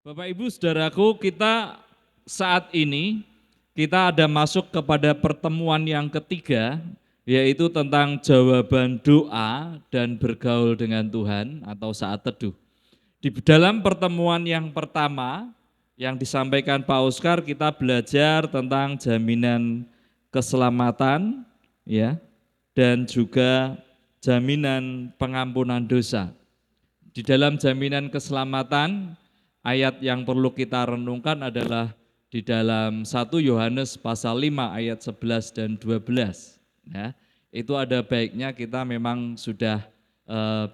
Bapak Ibu Saudaraku, kita saat ini kita ada masuk kepada pertemuan yang ketiga, yaitu tentang jawaban doa dan bergaul dengan Tuhan atau saat teduh. Di dalam pertemuan yang pertama yang disampaikan Pak Oskar, kita belajar tentang jaminan keselamatan ya, dan juga jaminan pengampunan dosa. Di dalam jaminan keselamatan, ayat yang perlu kita renungkan adalah di dalam 1 Yohanes pasal 5 ayat 11 dan 12. Ya, itu ada baiknya kita memang sudah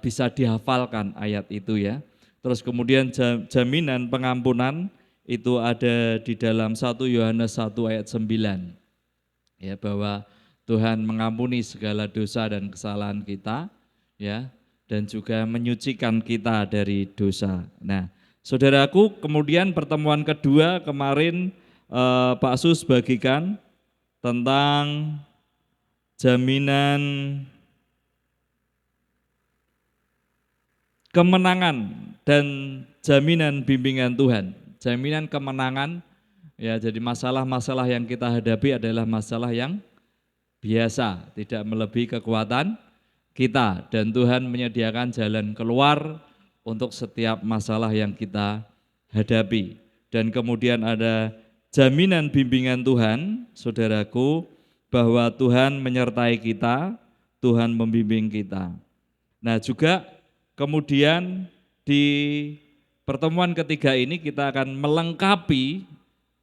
bisa dihafalkan ayat itu ya. Terus kemudian jaminan pengampunan itu ada di dalam 1 Yohanes 1 ayat 9. Ya, bahwa Tuhan mengampuni segala dosa dan kesalahan kita ya, dan juga menyucikan kita dari dosa. Nah, saudaraku, kemudian pertemuan kedua kemarin Pak Sus bagikan tentang jaminan kemenangan dan jaminan bimbingan Tuhan. Jaminan kemenangan, ya, jadi masalah-masalah yang kita hadapi adalah masalah yang biasa, tidak melebihi kekuatan kita, dan Tuhan menyediakan jalan keluar untuk setiap masalah yang kita hadapi. Dan kemudian ada jaminan bimbingan Tuhan, saudaraku, bahwa Tuhan menyertai kita, Tuhan membimbing kita. Nah, juga kemudian di pertemuan ketiga ini kita akan melengkapi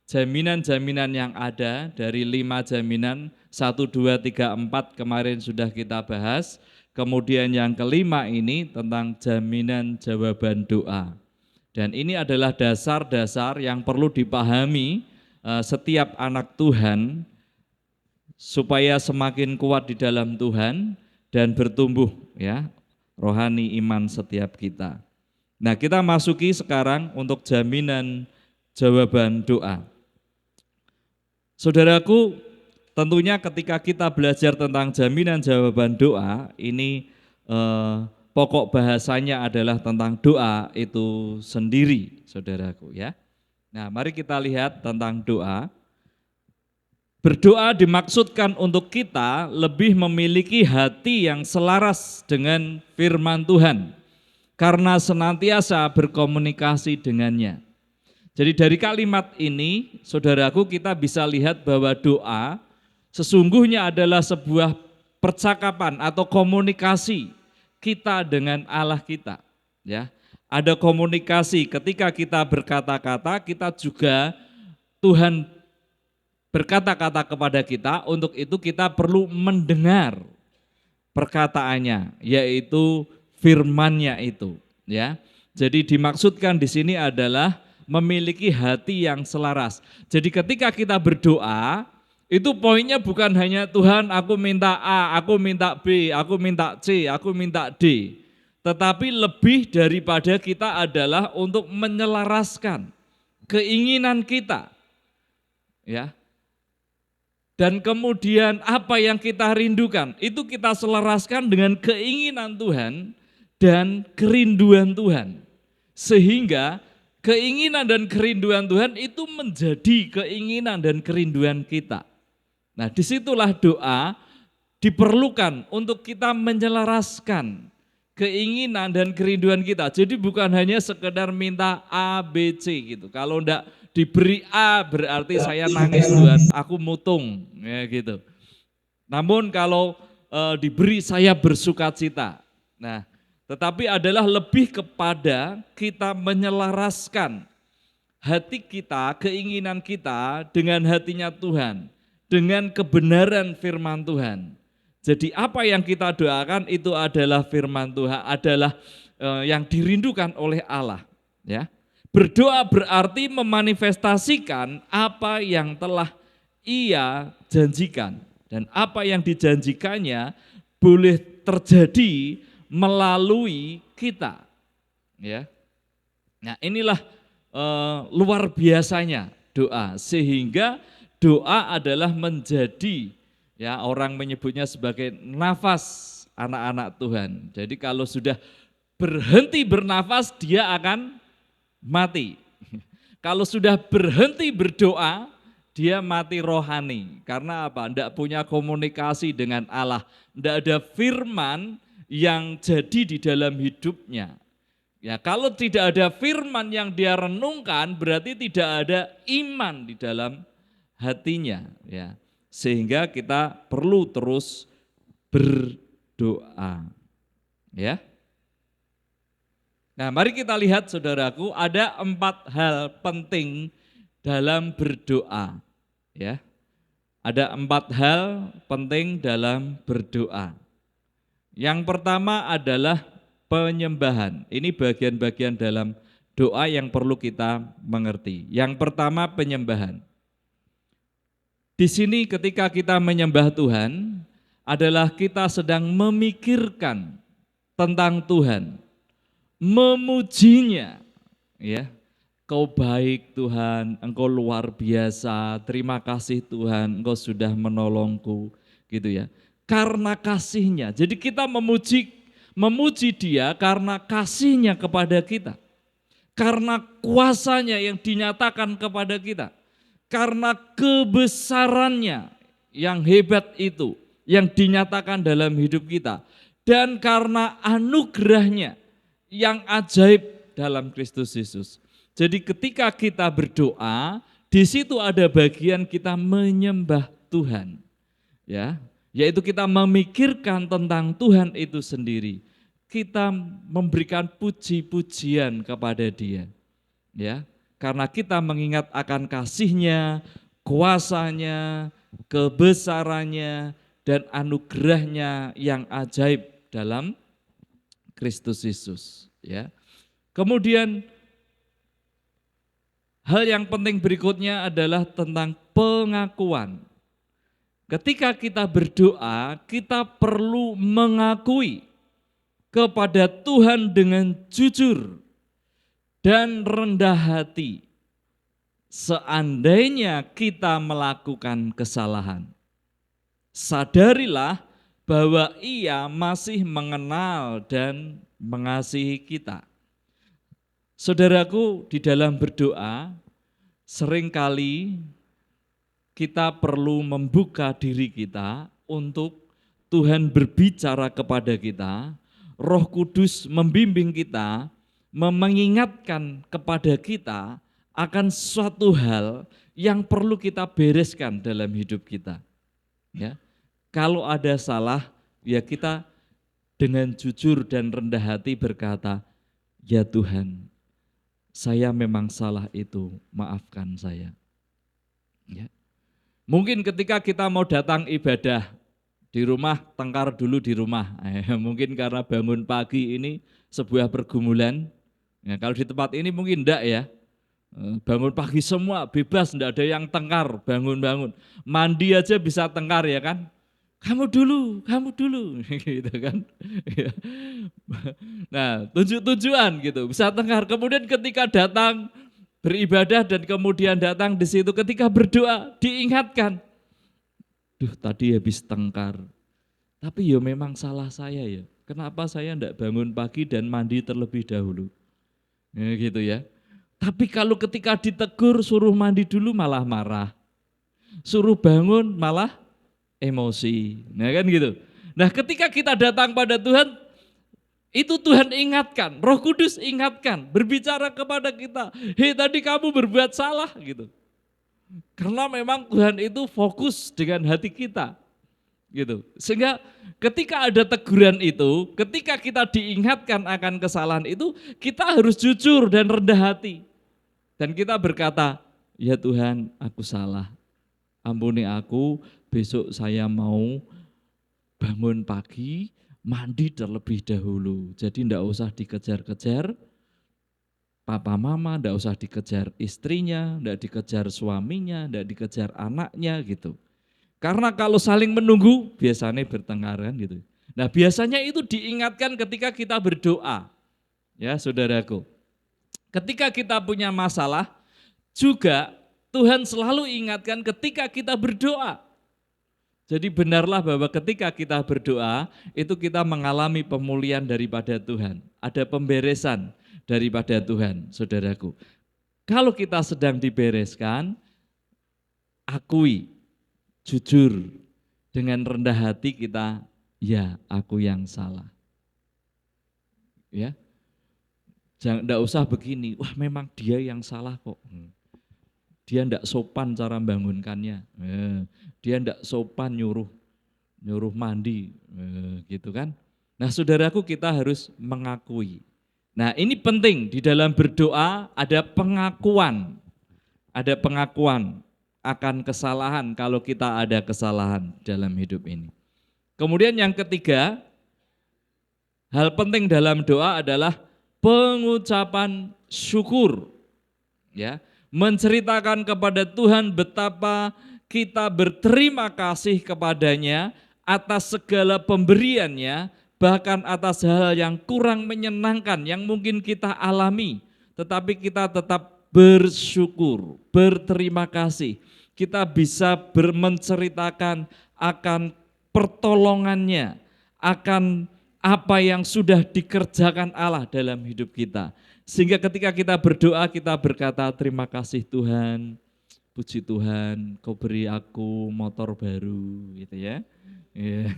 jaminan-jaminan yang ada dari 5 jaminan, 1, 2, 3, 4 kemarin sudah kita bahas. Kemudian yang kelima ini tentang jaminan jawaban doa. Dan ini adalah dasar-dasar yang perlu dipahami setiap anak Tuhan supaya semakin kuat di dalam Tuhan dan bertumbuh ya rohani iman setiap kita. Nah, kita masuki sekarang untuk jaminan jawaban doa. Saudaraku, tentunya ketika kita belajar tentang jaminan jawaban doa, ini pokok bahasanya adalah tentang doa itu sendiri, saudaraku ya. Nah, mari kita lihat tentang doa. Berdoa dimaksudkan untuk kita lebih memiliki hati yang selaras dengan firman Tuhan, karena senantiasa berkomunikasi dengannya. Jadi dari kalimat ini, saudaraku, kita bisa lihat bahwa doa sesungguhnya adalah sebuah percakapan atau komunikasi kita dengan Allah kita. Ya, ada komunikasi ketika kita berkata-kata, kita juga Tuhan berkata-kata kepada kita, untuk itu kita perlu mendengar perkataannya, yaitu firman-Nya itu. Ya, jadi dimaksudkan di sini adalah memiliki hati yang selaras. Jadi ketika kita berdoa, itu poinnya bukan hanya Tuhan aku minta A, aku minta B, aku minta C, aku minta D. Tetapi lebih daripada kita adalah untuk menyelaraskan keinginan kita. Ya. Dan kemudian apa yang kita rindukan, itu kita selaraskan dengan keinginan Tuhan dan kerinduan Tuhan. Sehingga keinginan dan kerinduan Tuhan itu menjadi keinginan dan kerinduan kita. Nah, disitulah doa diperlukan untuk kita menyelaraskan keinginan dan kerinduan kita. Jadi bukan hanya sekedar minta A, B, C gitu. Kalau enggak diberi A berarti saya nangis Tuhan, aku mutung, ya gitu. Namun kalau diberi saya bersukacita. Nah, tetapi adalah lebih kepada kita menyelaraskan hati kita, keinginan kita dengan hatinya Tuhan, dengan kebenaran firman Tuhan. Jadi apa yang kita doakan itu adalah firman Tuhan, adalah yang dirindukan oleh Allah. Ya, berdoa berarti memanifestasikan apa yang telah Ia janjikan, dan apa yang dijanjikannya boleh terjadi melalui kita, ya. Nah, inilah luar biasanya doa, sehingga doa adalah menjadi, ya, orang menyebutnya sebagai nafas anak-anak Tuhan. Jadi kalau sudah berhenti bernafas, dia akan mati. Kalau sudah berhenti berdoa, dia mati rohani. Karena apa? Tidak punya komunikasi dengan Allah. Tidak ada firman yang jadi di dalam hidupnya. Ya, kalau tidak ada firman yang dia renungkan, berarti tidak ada iman di dalam hatinya. Ya, sehingga kita perlu terus berdoa. Ya. Nah, mari kita lihat saudaraku, ada 4 hal penting dalam berdoa. Ya, ada 4 hal penting dalam berdoa. Yang pertama adalah penyembahan. Ini bagian-bagian dalam doa yang perlu kita mengerti. Yang pertama penyembahan. Di sini ketika kita menyembah Tuhan adalah kita sedang memikirkan tentang Tuhan, memujinya, ya. Kau baik Tuhan, Engkau luar biasa, terima kasih Tuhan, Engkau sudah menolongku, gitu ya. Karena kasihnya, jadi kita memuji Dia karena kasihnya kepada kita, karena kuasanya yang dinyatakan kepada kita, karena kebesarannya yang hebat itu, yang dinyatakan dalam hidup kita, dan karena anugerahnya yang ajaib dalam Kristus Yesus. Jadi ketika kita berdoa, di situ ada bagian kita menyembah Tuhan, ya, yaitu kita memikirkan tentang Tuhan itu sendiri. Kita memberikan puji-pujian kepada Dia, ya, karena kita mengingat akan kasih-Nya, kuasanya, kebesarannya, dan anugerahnya yang ajaib dalam Kristus Yesus, ya. Kemudian hal yang penting berikutnya adalah tentang pengakuan. Ketika kita berdoa, kita perlu mengakui kepada Tuhan dengan jujur dan rendah hati. Seandainya kita melakukan kesalahan, sadarilah bahwa Ia masih mengenal dan mengasihi kita. Saudaraku, di dalam berdoa, seringkali kita perlu membuka diri kita untuk Tuhan berbicara kepada kita, Roh Kudus membimbing kita, mengingatkan kepada kita akan suatu hal yang perlu kita bereskan dalam hidup kita. Ya, kalau ada salah, ya kita dengan jujur dan rendah hati berkata, ya Tuhan, saya memang salah itu, maafkan saya. Ya. Mungkin ketika kita mau datang ibadah di rumah, tengkar dulu di rumah. Mungkin karena bangun pagi ini sebuah pergumulan. Ya, kalau di tempat ini mungkin enggak ya. Bangun pagi semua bebas, enggak ada yang tengkar, bangun-bangun. Mandi aja bisa tengkar ya kan. Kamu dulu, gitu kan. Nah, tunjuk-tunjukan gitu, bisa tengkar. Kemudian ketika datang beribadah dan kemudian datang di situ ketika berdoa diingatkan, duh tadi habis tengkar, tapi ya memang salah saya ya. Kenapa saya enggak bangun pagi dan mandi terlebih dahulu? Ya, gitu ya. Tapi kalau ketika ditegur suruh mandi dulu malah marah, suruh bangun malah emosi, nah kan gitu. Nah ketika kita datang pada Tuhan, itu Tuhan ingatkan, Roh Kudus ingatkan, berbicara kepada kita, hei tadi kamu berbuat salah gitu. Karena memang Tuhan itu fokus dengan hati kita, gitu. Sehingga ketika ada teguran itu, ketika kita diingatkan akan kesalahan itu, kita harus jujur dan rendah hati. Dan kita berkata, ya Tuhan aku salah, ampuni aku, besok saya mau bangun pagi, mandi terlebih dahulu. Jadi enggak usah dikejar-kejar papa mama, enggak usah dikejar istrinya, enggak dikejar suaminya, enggak dikejar anaknya gitu. Karena kalau saling menunggu biasanya bertengkar kan gitu. Nah biasanya itu diingatkan ketika kita berdoa. Ya saudaraku, ketika kita punya masalah juga Tuhan selalu ingatkan ketika kita berdoa. Jadi benarlah bahwa ketika kita berdoa, itu kita mengalami pemulihan daripada Tuhan. Ada pemberesan daripada Tuhan, saudaraku. Kalau kita sedang dibereskan, akui, jujur, dengan rendah hati kita, ya aku yang salah. Ya, jangan, enggak usah begini, wah memang dia yang salah kok. Dia enggak sopan cara membangunkannya, dia enggak sopan nyuruh mandi, gitu kan. Nah saudaraku, kita harus mengakui. Nah ini penting, di dalam berdoa ada pengakuan akan kesalahan kalau kita ada kesalahan dalam hidup ini. Kemudian yang ketiga, hal penting dalam doa adalah pengucapan syukur. Ya, menceritakan kepada Tuhan betapa kita berterima kasih kepadanya atas segala pemberiannya, bahkan atas hal yang kurang menyenangkan yang mungkin kita alami, tetapi kita tetap bersyukur, berterima kasih. Kita bisa menceritakan akan pertolongannya, akan apa yang sudah dikerjakan Allah dalam hidup kita. Sehingga ketika kita berdoa, kita berkata, terima kasih Tuhan, puji Tuhan, kau beri aku motor baru, gitu ya. Ya.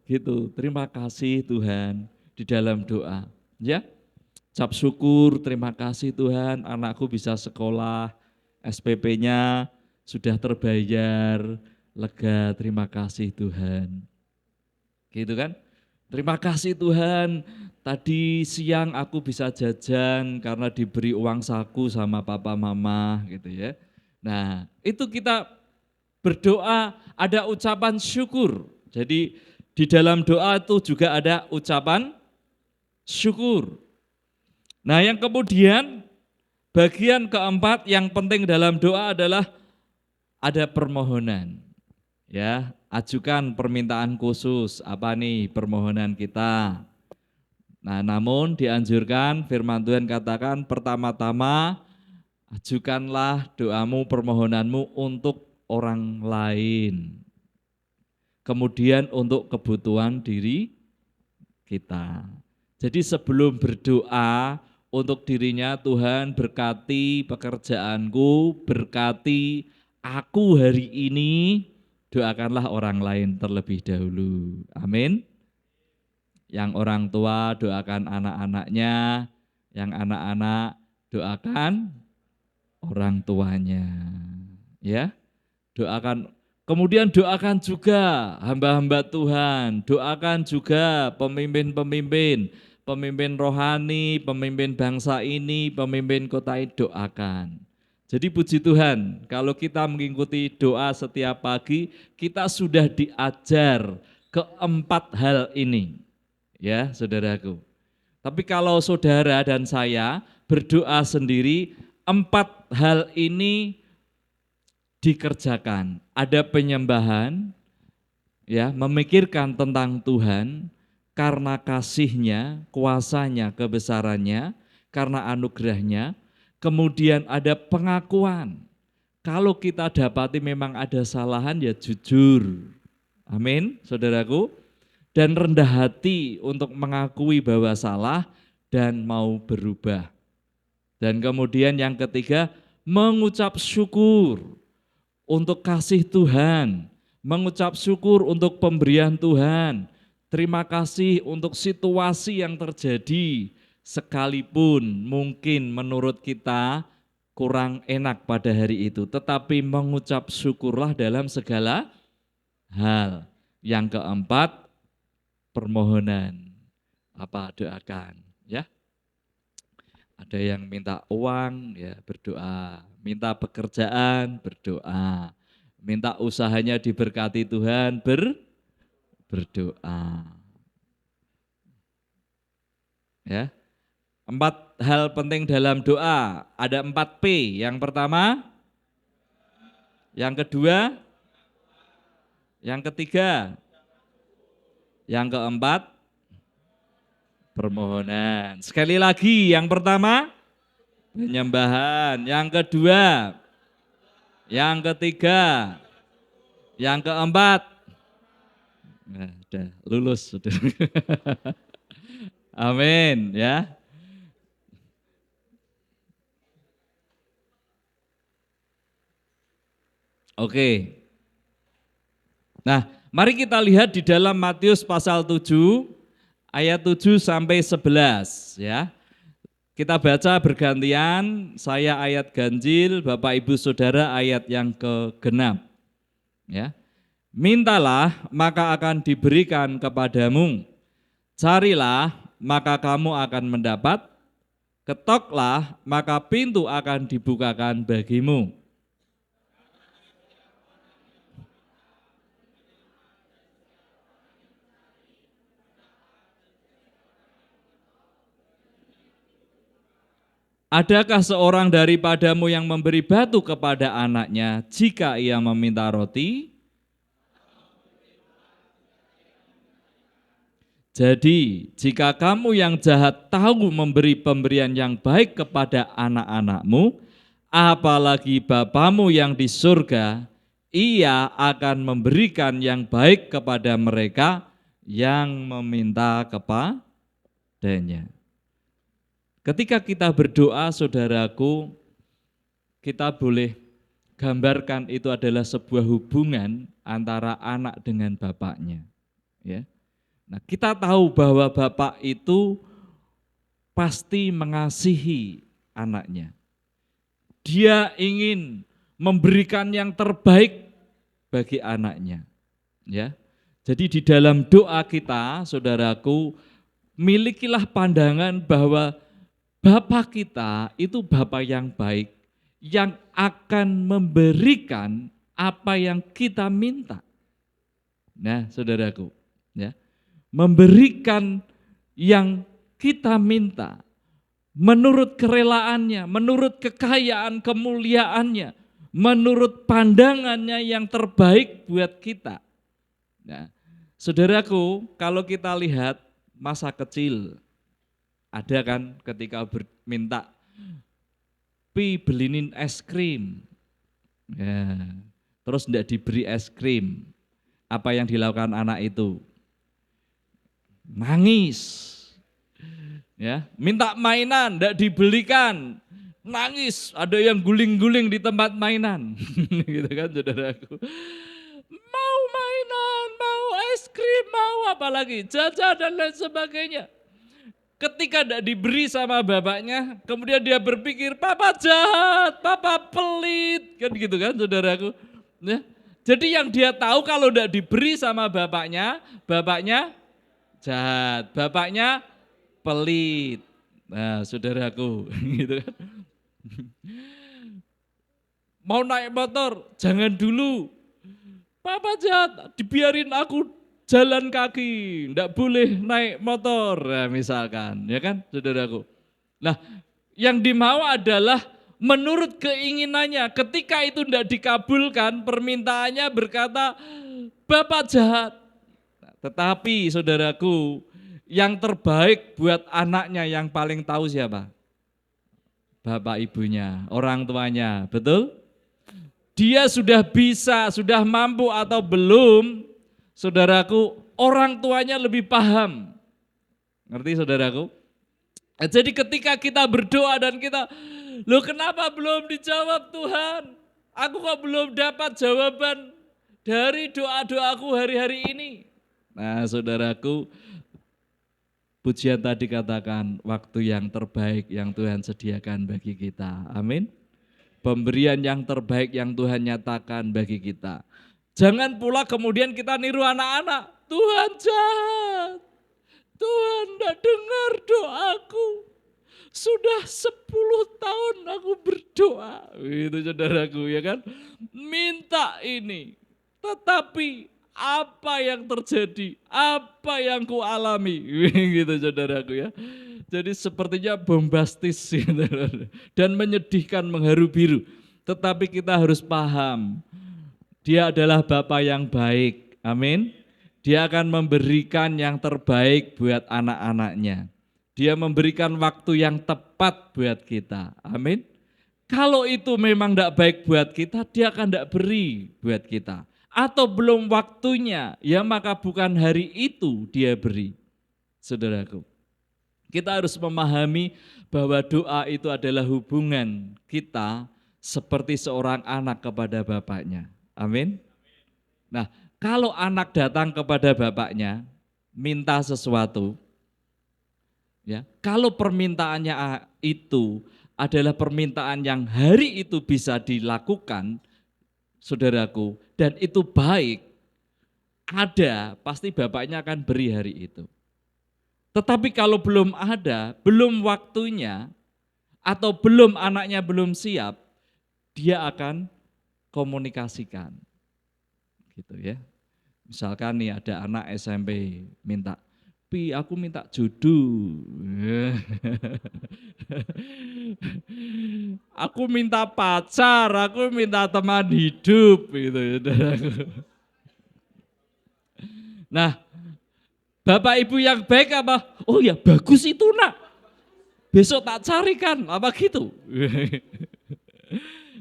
Gitu, terima kasih Tuhan di dalam doa. Ya, ucap syukur, terima kasih Tuhan, anakku bisa sekolah, SPP-nya sudah terbayar, lega, terima kasih Tuhan. Gitu kan? Terima kasih Tuhan, tadi siang aku bisa jajan karena diberi uang saku sama papa mama gitu ya. Nah itu kita berdoa ada ucapan syukur. Jadi di dalam doa itu juga ada ucapan syukur. Nah yang kemudian bagian keempat yang penting dalam doa adalah ada permohonan. Ya, ajukan permintaan khusus, apa nih permohonan kita. Nah, namun dianjurkan firman Tuhan katakan pertama-tama ajukanlah doamu, permohonanmu untuk orang lain. Kemudian untuk kebutuhan diri kita. Jadi sebelum berdoa untuk dirinya, Tuhan berkati pekerjaanku, berkati aku hari ini, doakanlah orang lain terlebih dahulu. Amin. Yang orang tua doakan anak-anaknya, yang anak-anak doakan orang tuanya. Ya, doakan. Kemudian doakan juga hamba-hamba Tuhan, doakan juga pemimpin-pemimpin, pemimpin rohani, pemimpin bangsa ini, pemimpin kota ini, doakan. Jadi puji Tuhan, kalau kita mengikuti doa setiap pagi, kita sudah diajar keempat hal ini. Ya, saudaraku. Tapi kalau saudara dan saya berdoa sendiri, empat hal ini dikerjakan. Ada penyembahan, ya, memikirkan tentang Tuhan karena kasih-Nya, kuasanya, kebesarannya, karena anugerah-Nya. Kemudian ada pengakuan. Kalau kita dapati memang ada kesalahan, ya jujur. Amin, saudaraku. Dan rendah hati untuk mengakui bahwa salah dan mau berubah. Dan kemudian yang ketiga, mengucap syukur untuk kasih Tuhan, mengucap syukur untuk pemberian Tuhan. Terima kasih untuk situasi yang terjadi, sekalipun mungkin menurut kita kurang enak pada hari itu, tetapi mengucap syukurlah dalam segala hal. Yang keempat, permohonan. Apa doakan, ya? Ada yang minta uang, ya berdoa. Minta pekerjaan, berdoa. Minta usahanya diberkati Tuhan, berdoa. Ya. 4 hal penting dalam doa. Ada 4 P. Yang pertama, yang kedua, yang ketiga, yang keempat, permohonan. Sekali lagi, yang pertama, penyembahan. Yang kedua, yang ketiga, yang keempat. Nah, udah lulus. Amin ya. Oke. Nah, mari kita lihat di dalam Matius pasal 7 ayat 7 sampai 11 ya. Kita baca bergantian, saya ayat ganjil, Bapak Ibu Saudara ayat yang kegenap. Ya. Mintalah maka akan diberikan kepadamu. Carilah maka kamu akan mendapat. Ketoklah maka pintu akan dibukakan bagimu. Adakah seorang daripadamu yang memberi batu kepada anaknya jika ia meminta roti? Jadi, jika kamu yang jahat tahu memberi pemberian yang baik kepada anak-anakmu, apalagi Bapamu yang di surga, ia akan memberikan yang baik kepada mereka yang meminta kepadanya. Ketika kita berdoa, saudaraku, kita boleh gambarkan itu adalah sebuah hubungan antara anak dengan bapaknya. Ya. Nah, kita tahu bahwa bapak itu pasti mengasihi anaknya. Dia ingin memberikan yang terbaik bagi anaknya. Ya. Jadi di dalam doa kita, saudaraku, milikilah pandangan bahwa Bapa kita itu Bapa yang baik, yang akan memberikan apa yang kita minta. Nah, saudaraku, ya, memberikan yang kita minta menurut kerelaannya, menurut kekayaan kemuliaannya, menurut pandangannya yang terbaik buat kita. Nah, saudaraku, kalau kita lihat masa kecil, ada kan ketika minta, "Pi belinin es krim." Ya, terus tidak diberi es krim. Apa yang dilakukan anak itu? Nangis. Ya, minta mainan, tidak dibelikan. Nangis, ada yang guling-guling di tempat mainan. Gitu kan, saudaraku. Mau mainan, mau es krim, mau apa lagi, jajan dan lain sebagainya. Ketika tidak diberi sama bapaknya, kemudian dia berpikir, papa jahat, papa pelit, kan gitu kan, saudaraku. Ya. Jadi yang dia tahu kalau tidak diberi sama bapaknya jahat, bapaknya pelit. Nah, saudaraku, gitu kan. Mau naik motor, jangan dulu. Papa jahat, dibiarin aku jalan kaki, enggak boleh naik motor, nah, misalkan, ya kan, saudaraku. Nah, yang dimau adalah menurut keinginannya. Ketika itu enggak dikabulkan, permintaannya berkata, Bapak jahat. Tetapi, saudaraku, yang terbaik buat anaknya yang paling tahu siapa? Bapak ibunya, orang tuanya, betul? Dia sudah bisa, sudah mampu atau belum? Saudaraku, orang tuanya lebih paham. Ngerti saudaraku? Jadi ketika kita berdoa dan kita, loh kenapa belum dijawab Tuhan? Aku kok belum dapat jawaban dari doa-doaku hari-hari ini? Nah, saudaraku, pujian tadi katakan waktu yang terbaik yang Tuhan sediakan bagi kita. Amin. Pemberian yang terbaik yang Tuhan nyatakan bagi kita. Jangan pula kemudian kita niru anak-anak. Tuhan jahat. Tuhan tidak dengar doaku. Sudah 10 tahun aku berdoa. Itu saudaraku, ya kan. Minta ini. Tetapi apa yang terjadi? Apa yang ku alami? Gitu saudaraku ya. Jadi sepertinya bombastis gitu. Dan menyedihkan, mengharu biru. Tetapi kita harus paham. Dia adalah Bapa yang baik, amin. Dia akan memberikan yang terbaik buat anak-anaknya. Dia memberikan waktu yang tepat buat kita, amin. Kalau itu memang tidak baik buat kita, dia akan tidak beri buat kita. Atau belum waktunya, ya maka bukan hari itu dia beri. Saudaraku, kita harus memahami bahwa doa itu adalah hubungan kita seperti seorang anak kepada bapaknya. Amin. Nah, kalau anak datang kepada bapaknya minta sesuatu, ya, kalau permintaannya itu adalah permintaan yang hari itu bisa dilakukan, saudaraku, dan itu baik, pasti bapaknya akan beri hari itu. Tetapi kalau belum ada, belum waktunya, atau belum anaknya belum siap, dia akan komunikasikan. Gitu ya. Misalkan nih ada anak SMP minta, "Pi, aku minta jodoh." Aku minta pacar, aku minta teman hidup gitu ya. Nah, Bapak Ibu yang baik apa? Oh ya bagus itu nak, besok tak carikan, apa gitu.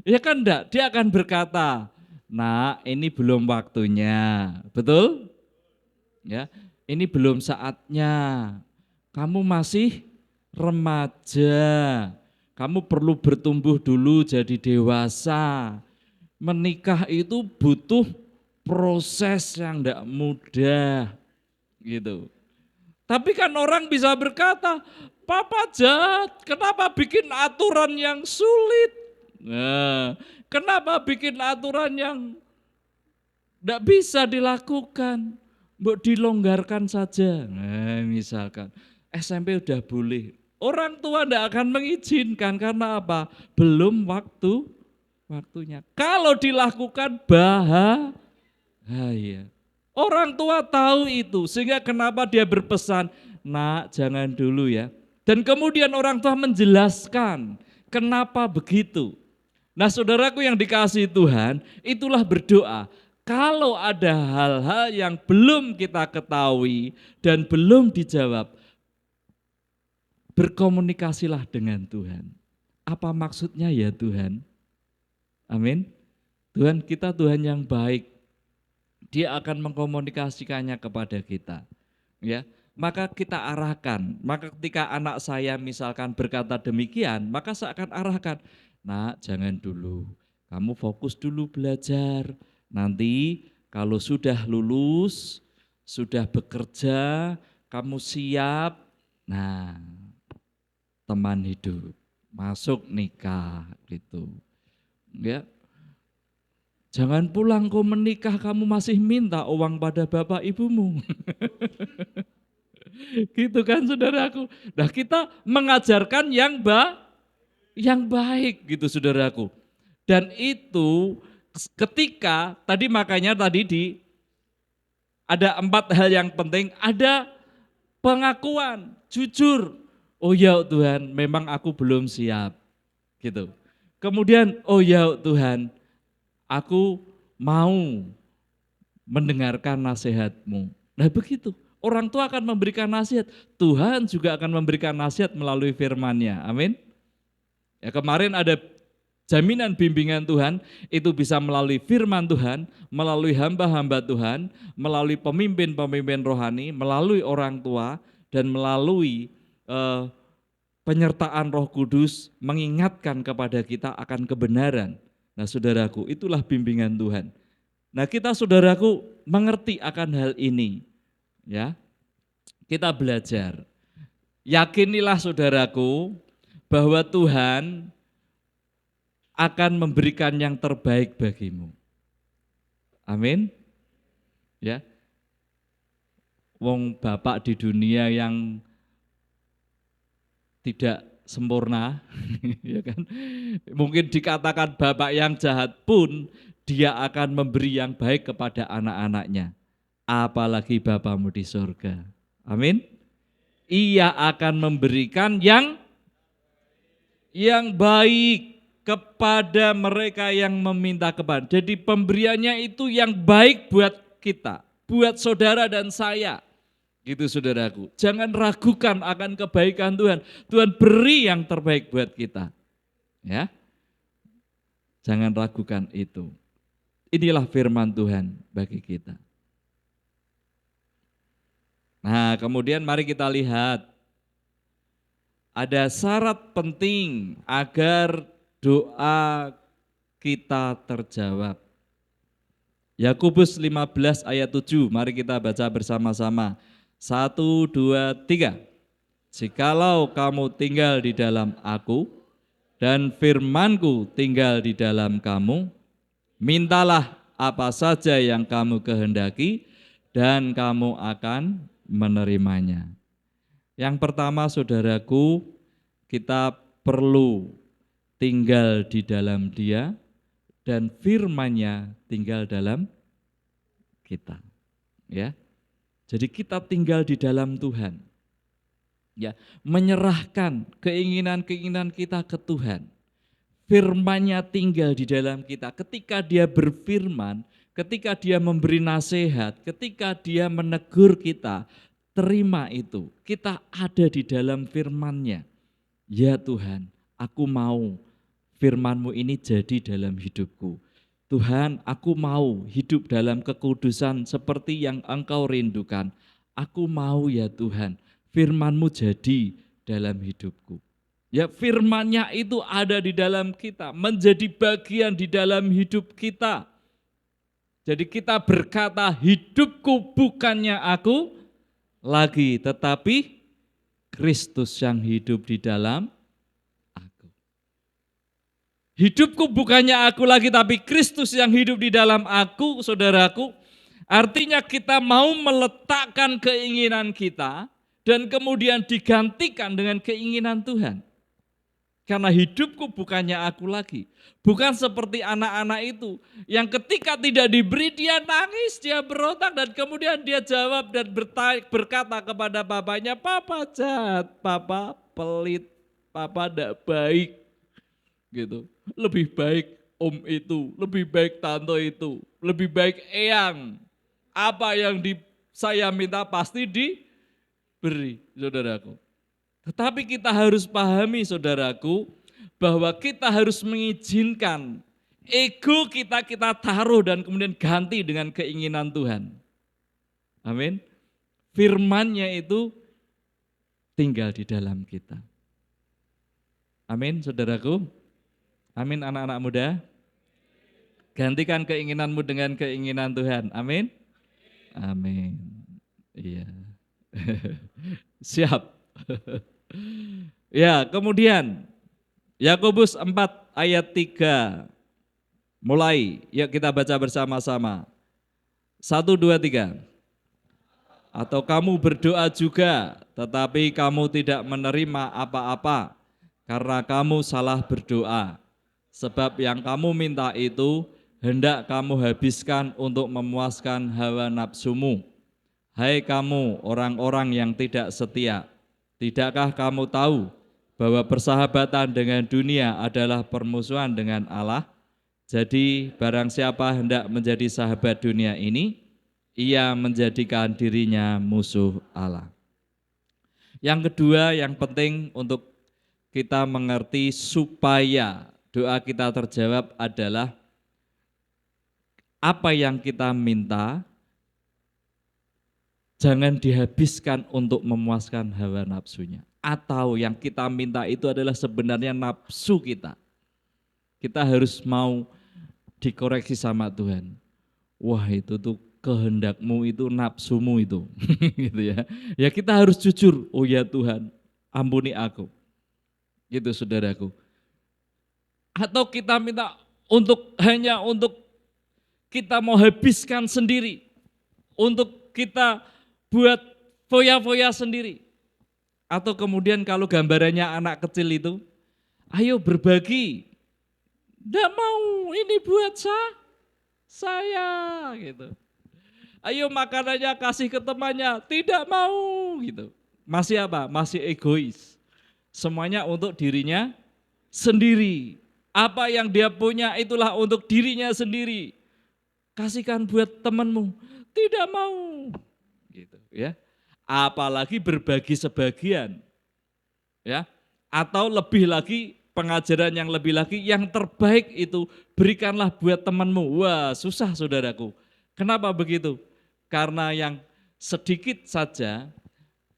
Ya kan enggak, dia akan berkata, "Nak, ini belum waktunya." Betul? Ya, ini belum saatnya. Kamu masih remaja. Kamu perlu bertumbuh dulu jadi dewasa. Menikah itu butuh proses yang enggak mudah gitu. Tapi kan orang bisa berkata, "Papa jahat, kenapa bikin aturan yang sulit?" Nah, kenapa bikin aturan yang tidak bisa dilakukan, mbok dilonggarkan saja. Nah, misalkan SMP udah boleh, orang tua tidak akan mengizinkan karena apa? Belum waktunya. Kalau dilakukan bahaya. Orang tua tahu itu, sehingga kenapa dia berpesan, "Nak, jangan dulu ya." Dan kemudian orang tua menjelaskan kenapa begitu. Nah, saudaraku yang dikasihi Tuhan, itulah berdoa. Kalau ada hal-hal yang belum kita ketahui dan belum dijawab, berkomunikasilah dengan Tuhan. Apa maksudnya ya Tuhan? Amin. Tuhan kita Tuhan yang baik. Dia akan mengkomunikasikannya kepada kita. Ya, maka kita arahkan. Maka ketika anak saya misalkan berkata demikian, maka saya akan arahkan, "Nak, jangan dulu. Kamu fokus dulu belajar. Nanti kalau sudah lulus, sudah bekerja, kamu siap. Nah, teman hidup, masuk nikah gitu." Ya, jangan pulang kau menikah kamu masih minta uang pada bapak ibumu. Gitu kan saudaraku. Nah kita mengajarkan yang baik gitu saudaraku. Dan itu ketika makanya tadi ada 4 hal yang penting, ada pengakuan, jujur. "Oh ya Tuhan, memang aku belum siap." Gitu. Kemudian, "Oh ya Tuhan, aku mau mendengarkan nasihat-Mu." Nah begitu, orang tua akan memberikan nasihat, Tuhan juga akan memberikan nasihat melalui firman-Nya, amin. Ya, kemarin ada jaminan bimbingan Tuhan, itu bisa melalui firman Tuhan, melalui hamba-hamba Tuhan, melalui pemimpin-pemimpin rohani, melalui orang tua, dan melalui penyertaan Roh Kudus mengingatkan kepada kita akan kebenaran. Nah saudaraku, itulah bimbingan Tuhan. Nah kita saudaraku mengerti akan hal ini, ya kita belajar. Yakinilah saudaraku bahwa Tuhan akan memberikan yang terbaik bagimu. Amin. Ya. Wong bapak di dunia yang tidak sempurna, ya kan? Mungkin dikatakan bapak yang jahat pun dia akan memberi yang baik kepada anak-anaknya. Apalagi Bapamu di surga. Amin. Ia akan memberikan yang baik kepada mereka yang meminta kepada. Jadi pemberiannya itu yang baik buat kita, buat saudara dan saya. Gitu saudaraku. Jangan ragukan akan kebaikan Tuhan. Tuhan beri yang terbaik buat kita. Ya. Jangan ragukan itu. Inilah firman Tuhan bagi kita. Nah, kemudian mari kita lihat. Ada syarat penting agar doa kita terjawab. Yakobus 15 ayat 7, mari kita baca bersama-sama. 1, 2, 3. Jikalau kamu tinggal di dalam aku, dan firmanku tinggal di dalam kamu, mintalah apa saja yang kamu kehendaki, dan kamu akan menerimanya. Yang pertama saudaraku, kita perlu tinggal di dalam Dia, dan firman-Nya tinggal dalam kita. Ya. Jadi kita tinggal di dalam Tuhan. Ya, menyerahkan keinginan-keinginan kita ke Tuhan. Firman-Nya tinggal di dalam kita. Ketika Dia berfirman, ketika Dia memberi nasihat, ketika Dia menegur kita, terima itu. Kita ada di dalam firman-Nya. Ya Tuhan, aku mau firman-Mu ini jadi dalam hidupku. Tuhan, aku mau hidup dalam kekudusan seperti yang Engkau rindukan. Aku mau ya Tuhan, firman-Mu jadi dalam hidupku. Ya, firman-Nya itu ada di dalam kita, menjadi bagian di dalam hidup kita. Jadi kita berkata, hidupku bukannya aku lagi, tetapi Kristus yang hidup di dalam aku. Hidupku bukannya aku lagi, tapi Kristus yang hidup di dalam aku, saudaraku. Artinya kita mau meletakkan keinginan kita dan kemudian digantikan dengan keinginan Tuhan. Karena hidupku bukannya aku lagi. Bukan seperti anak-anak itu yang ketika tidak diberi dia nangis, dia berontak dan kemudian dia jawab dan berkata kepada papanya, "Papa jahat, papa pelit, papa tidak baik." Gitu. Lebih baik om itu, lebih baik tante itu, lebih baik eyang. Apa yang saya minta pasti diberi, saudaraku. Tetapi kita harus pahami, saudaraku, bahwa kita harus mengizinkan ego kita taruh dan kemudian ganti dengan keinginan Tuhan. Amin. Firman-Nya itu tinggal di dalam kita. Amin, saudaraku. Amin, anak-anak muda. Gantikan keinginanmu dengan keinginan Tuhan. Amin. Amin. Iya. Siap. Ya, kemudian Yakobus 4 ayat 3. Mulai, yuk kita baca bersama-sama. 1, 2, 3. Atau kamu berdoa juga, tetapi kamu tidak menerima apa-apa, karena kamu salah berdoa. Sebab yang kamu minta itu hendak kamu habiskan untuk memuaskan hawa nafsumu. Hai kamu orang-orang yang tidak setia, tidakkah kamu tahu bahwa persahabatan dengan dunia adalah permusuhan dengan Allah? Jadi barang siapa hendak menjadi sahabat dunia ini, ia menjadikan dirinya musuh Allah. Yang kedua yang penting untuk kita mengerti supaya doa kita terjawab adalah apa yang kita minta jangan dihabiskan untuk memuaskan hawa nafsunya. Atau yang kita minta itu adalah sebenarnya nafsu kita. Kita harus mau dikoreksi sama Tuhan. Wah itu tuh kehendakmu itu nafsumu itu. Gitu ya. Ya kita harus jujur, oh ya Tuhan ampuni aku. Gitu saudaraku. Atau kita minta hanya untuk kita mau habiskan sendiri. Untuk kita buat foya-foya sendiri. Atau kemudian kalau gambarannya anak kecil itu, ayo berbagi. Tidak mau ini buat saya gitu. Ayo makanannya kasih ke temannya, tidak mau gitu. Masih apa? Masih egois. Semuanya untuk dirinya sendiri. Apa yang dia punya itulah untuk dirinya sendiri. Kasihkan buat temanmu, tidak mau. Gitu ya. Apalagi berbagi sebagian. Ya. Atau lebih lagi pengajaran yang lebih lagi yang terbaik itu berikanlah buat temanmu. Wah, susah saudaraku. Kenapa begitu? Karena yang sedikit saja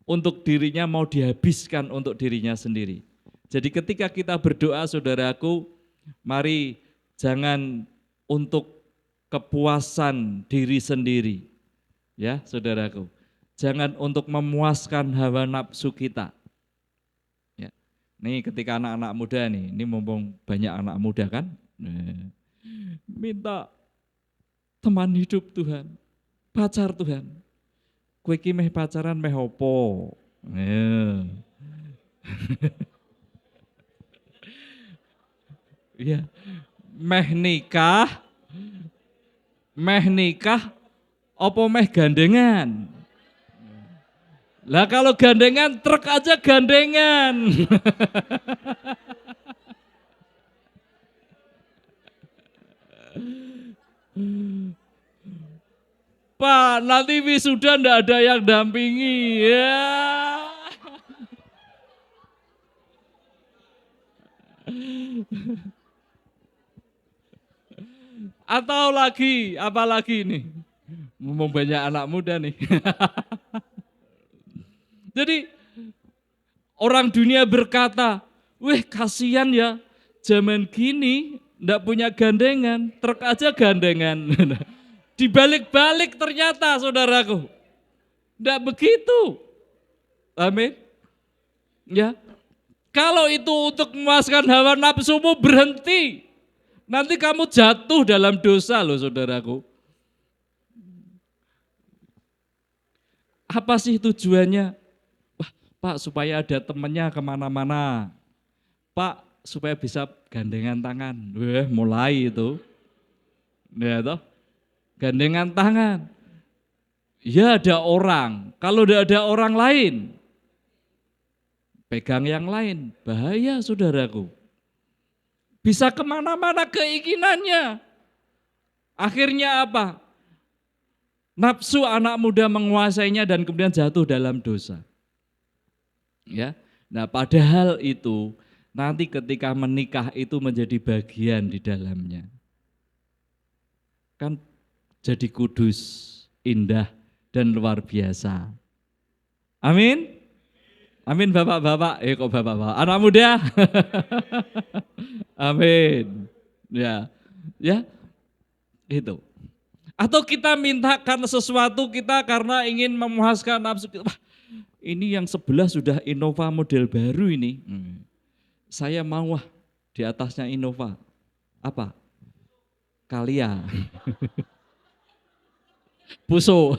untuk dirinya mau dihabiskan untuk dirinya sendiri. Jadi ketika kita berdoa saudaraku, mari jangan untuk kepuasan diri sendiri. Ya, saudaraku. Jangan untuk memuaskan hawa nafsu kita. Ya. Nih ketika anak-anak muda nih, ini mumpung banyak anak muda kan, minta teman hidup Tuhan, pacar Tuhan. Kowe iki meh pacaran meh opo? Iya. Meh nikah, opo meh gandengan? Lah kalau gandengan, truk aja gandengan. Pak, nanti wisuda ndak ada yang dampingi. Ya. Atau lagi, apa lagi nih? Mau banyak anak muda nih. Jadi orang dunia berkata, wih kasihan ya, zaman gini ndak punya gandengan, truk aja gandengan. Dibalik-balik ternyata saudaraku, ndak begitu. Amin. Ya, kalau itu untuk memuaskan hawa nafsumu berhenti. Nanti kamu jatuh dalam dosa loh saudaraku. Apa sih tujuannya? Wah, Pak supaya ada temannya kemana-mana. Pak supaya bisa gandengan tangan. Wah mulai itu. Ya toh, gandengan tangan. Ya ada orang, kalau tidak ada orang lain, pegang yang lain, bahaya saudaraku. Bisa kemana-mana keinginannya. Akhirnya apa? Nafsu anak muda menguasainya dan kemudian jatuh dalam dosa. Ya, nah padahal itu nanti ketika menikah itu menjadi bagian di dalamnya. Kan jadi kudus, indah, dan luar biasa. Amin. Amin bapak-bapak, kok bapak-bapak, anak muda. Amin. Ya, ya, itu. Atau kita minta karena sesuatu kita karena ingin memuaskan nafsu kita. Wah, ini yang sebelah sudah Innova model baru ini. Saya mau di atasnya Innova. Apa? Kalia. Puso.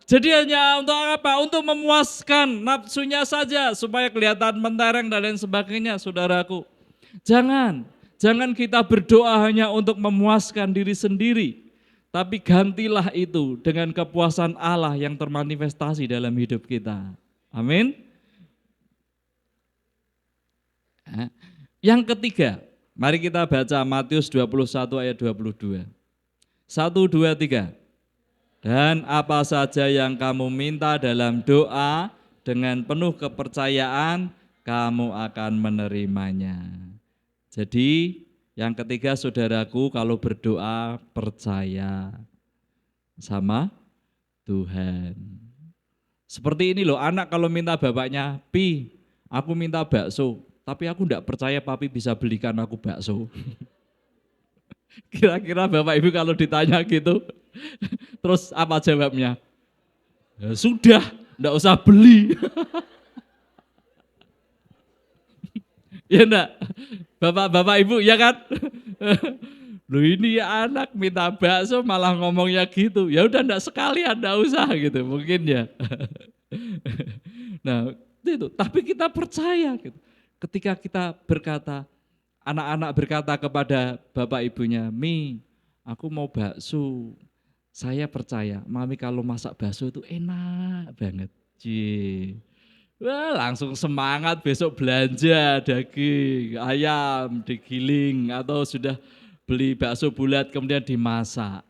Jadi hanya untuk apa? Untuk memuaskan nafsunya saja supaya kelihatan mentereng dan lain sebagainya, saudaraku. Jangan kita berdoa hanya untuk memuaskan diri sendiri, tapi gantilah itu dengan kepuasan Allah yang termanifestasi dalam hidup kita. Amin. Yang ketiga, mari kita baca Matius 21 ayat 22. 1, 2, 3. Dan apa saja yang kamu minta dalam doa dengan penuh kepercayaan, kamu akan menerimanya. Jadi yang ketiga saudaraku, kalau berdoa percaya sama Tuhan. Seperti ini loh, anak kalau minta bapaknya, Pi, aku minta bakso, tapi aku enggak percaya papi bisa belikan aku bakso. Kira-kira Bapak Ibu kalau ditanya gitu, terus apa jawabnya? Ya sudah, enggak usah beli. Ya enggak? Bapak Ibu ya kan? Loh ini ya anak minta bakso malah ngomongnya gitu. Ya udah enggak sekalian, enggak usah gitu mungkin ya. Nah itu, tapi kita percaya gitu. Ketika kita berkata, anak-anak berkata kepada bapak ibunya, Mi, aku mau bakso. Saya percaya, Mami kalau masak bakso itu enak banget. Wah, langsung semangat besok belanja daging, ayam, digiling, atau sudah beli bakso bulat kemudian dimasak.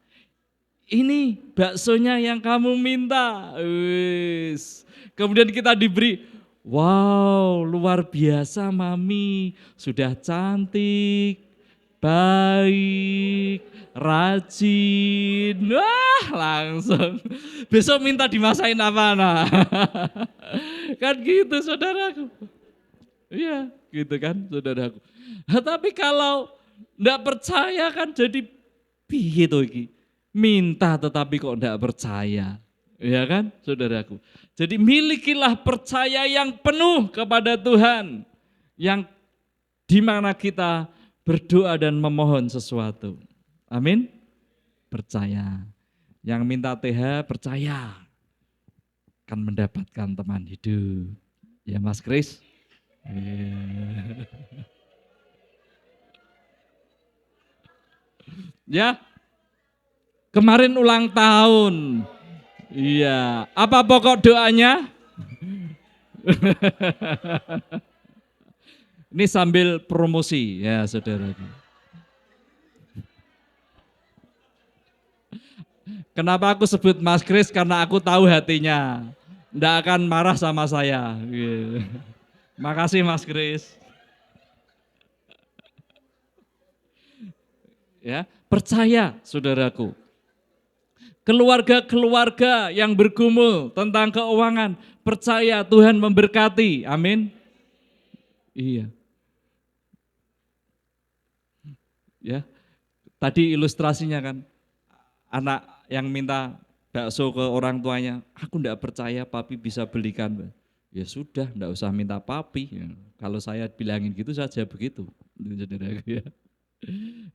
Ini baksonya yang kamu minta. Kemudian kita diberi, wow, luar biasa Mami, sudah cantik, baik, rajin. Wah, langsung besok minta dimasain apa nah. Kan gitu saudaraku. Iya. Gitu kan saudaraku. Nah, tapi kalau enggak percaya kan jadi piye to iki? Minta tetapi kok enggak percaya. Ya kan saudaraku. Jadi milikilah percaya yang penuh kepada Tuhan. Yang di mana kita berdoa dan memohon sesuatu. Amin. Percaya. Yang minta TH percaya akan mendapatkan teman hidup. Ya Mas Kris. Ya, kemarin ulang tahun. Iya, apa pokok doanya? Ini sambil promosi ya saudara. Kenapa aku sebut Mas Kris? Karena aku tahu hatinya. Nggak akan marah sama saya. Gitu. Makasih Mas Kris. Ya, percaya saudaraku. Keluarga-keluarga yang bergumul tentang keuangan, percaya Tuhan memberkati. Amin. Iya. Ya. Tadi ilustrasinya kan anak yang minta bakso ke orang tuanya, aku enggak percaya papi bisa belikan. Ya sudah, enggak usah minta papi. Ya, kalau saya bilangin gitu saja begitu. Ya.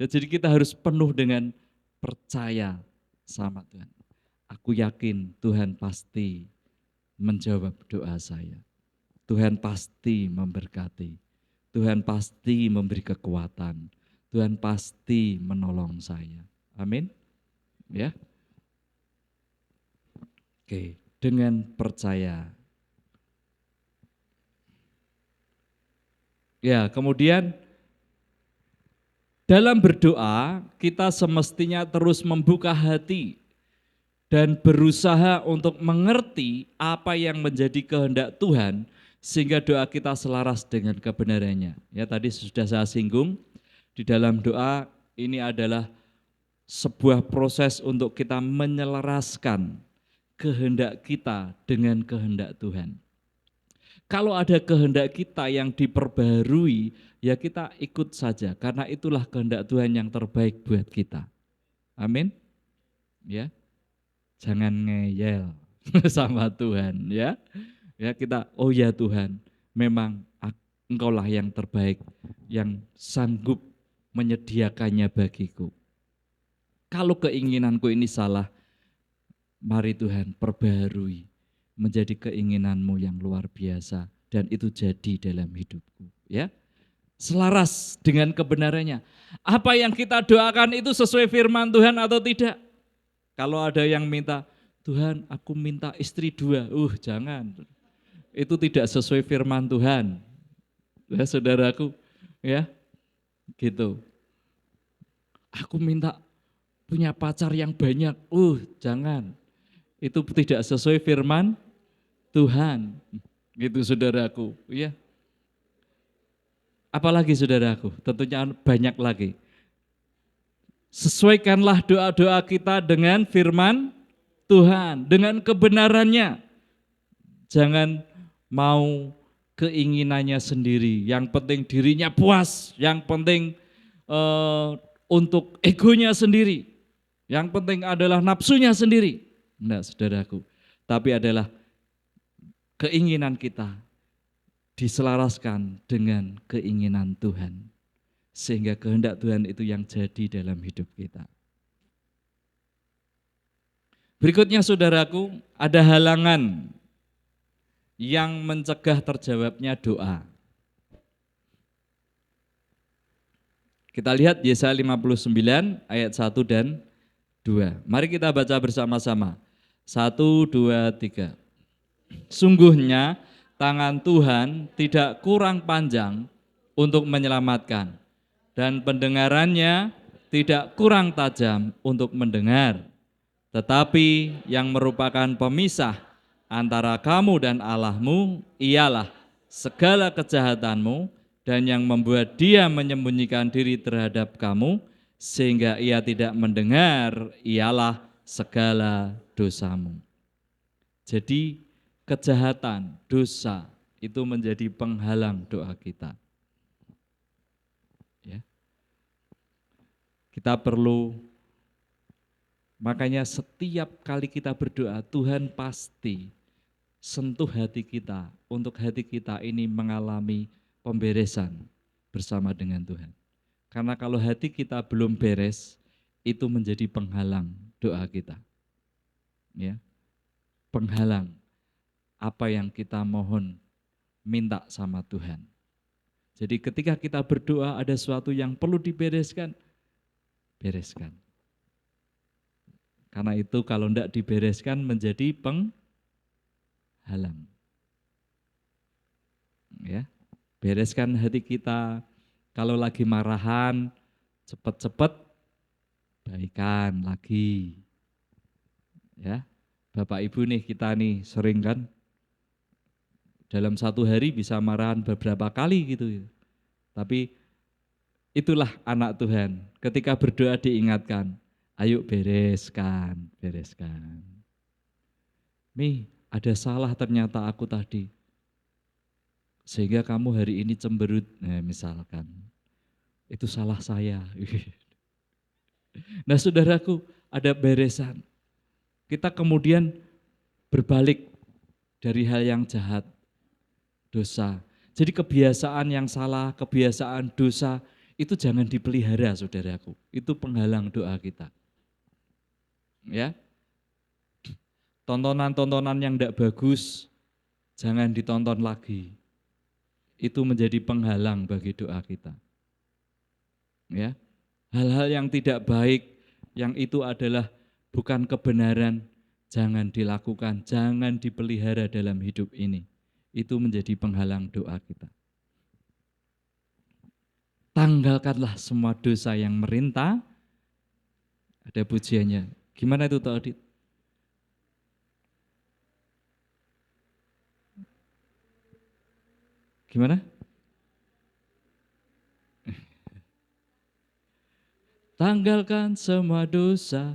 Ya, jadi kita harus penuh dengan percaya sama Tuhan. Aku yakin Tuhan pasti menjawab doa saya. Tuhan pasti memberkati. Tuhan pasti memberi kekuatan. Tuhan pasti menolong saya. Amin. Ya. Oke, dengan percaya. Ya, kemudian dalam berdoa kita semestinya terus membuka hati dan berusaha untuk mengerti apa yang menjadi kehendak Tuhan sehingga doa kita selaras dengan kebenarannya. Ya, tadi sudah saya singgung, di dalam doa ini adalah sebuah proses untuk kita menyelaraskan kehendak kita dengan kehendak Tuhan. Kalau ada kehendak kita yang diperbarui, ya kita ikut saja karena itulah kehendak Tuhan yang terbaik buat kita. Amin. Ya. Jangan ngeyel sama Tuhan ya. Ya kita, oh ya Tuhan, memang Engkaulah yang terbaik, yang sanggup menyediakannya bagiku. Kalau keinginanku ini salah, mari Tuhan perbarui menjadi keinginanmu yang luar biasa dan itu jadi dalam hidupku ya. Selaras dengan kebenarannya. Apa yang kita doakan itu sesuai firman Tuhan atau tidak? Kalau ada yang minta, Tuhan aku minta istri 2, jangan. Itu tidak sesuai firman Tuhan. Ya saudaraku, ya gitu. Aku minta punya pacar yang banyak, jangan. Itu tidak sesuai firman Tuhan. Gitu saudaraku, ya. Apalagi saudaraku, tentunya banyak lagi. Sesuaikanlah doa-doa kita dengan firman Tuhan, dengan kebenarannya. Jangan mau keinginannya sendiri, yang penting dirinya puas, yang penting untuk egonya sendiri, yang penting adalah nafsunya sendiri. Enggak saudaraku, tapi adalah keinginan kita diselaraskan dengan keinginan Tuhan. Sehingga kehendak Tuhan itu yang jadi dalam hidup kita. Berikutnya saudaraku, ada halangan yang mencegah terjawabnya doa. Kita lihat Yesaya 59 ayat 1 dan 2. Mari kita baca bersama-sama. 1, 2, 3. Sungguhnya tangan Tuhan tidak kurang panjang untuk menyelamatkan, dan pendengarannya tidak kurang tajam untuk mendengar. Tetapi yang merupakan pemisah antara kamu dan Allahmu ialah segala kejahatanmu, dan yang membuat dia menyembunyikan diri terhadap kamu sehingga ia tidak mendengar ialah segala dosamu. Jadi kejahatan, dosa itu menjadi penghalang doa kita. Ya. Kita perlu, makanya setiap kali kita berdoa, Tuhan pasti sentuh hati kita, untuk hati kita ini mengalami pemberesan bersama dengan Tuhan. Karena kalau hati kita belum beres, itu menjadi penghalang doa kita. Ya, penghalang apa yang kita mohon, minta sama Tuhan. Jadi ketika kita berdoa ada sesuatu yang perlu dibereskan, bereskan. Karena itu kalau tidak dibereskan menjadi penghalang. Ya, bereskan hati kita. Kalau lagi marahan, cepat-cepat baikan lagi. Ya, Bapak Ibu nih, kita nih sering kan dalam satu hari bisa marahan beberapa kali gitu. Tapi itulah anak Tuhan. Ketika berdoa diingatkan, ayo bereskan, bereskan. Mi, ada salah ternyata aku tadi. Sehingga kamu hari ini cemberut, misalkan. Itu salah saya. Nah saudaraku, ada beresan. Kita kemudian berbalik dari hal yang jahat, dosa. Jadi kebiasaan yang salah, kebiasaan dosa, itu jangan dipelihara saudaraku. Itu penghalang doa kita. Ya, tontonan-tontonan yang tidak bagus, jangan ditonton lagi. Itu menjadi penghalang bagi doa kita. Ya, hal-hal yang tidak baik, yang itu adalah bukan kebenaran, jangan dilakukan, jangan dipelihara dalam hidup ini. Itu menjadi penghalang doa kita. Tanggalkanlah semua dosa yang merintah. Ada pujiannya. Gimana itu Pak Audit? Gimana? Tanggalkan semua dosa,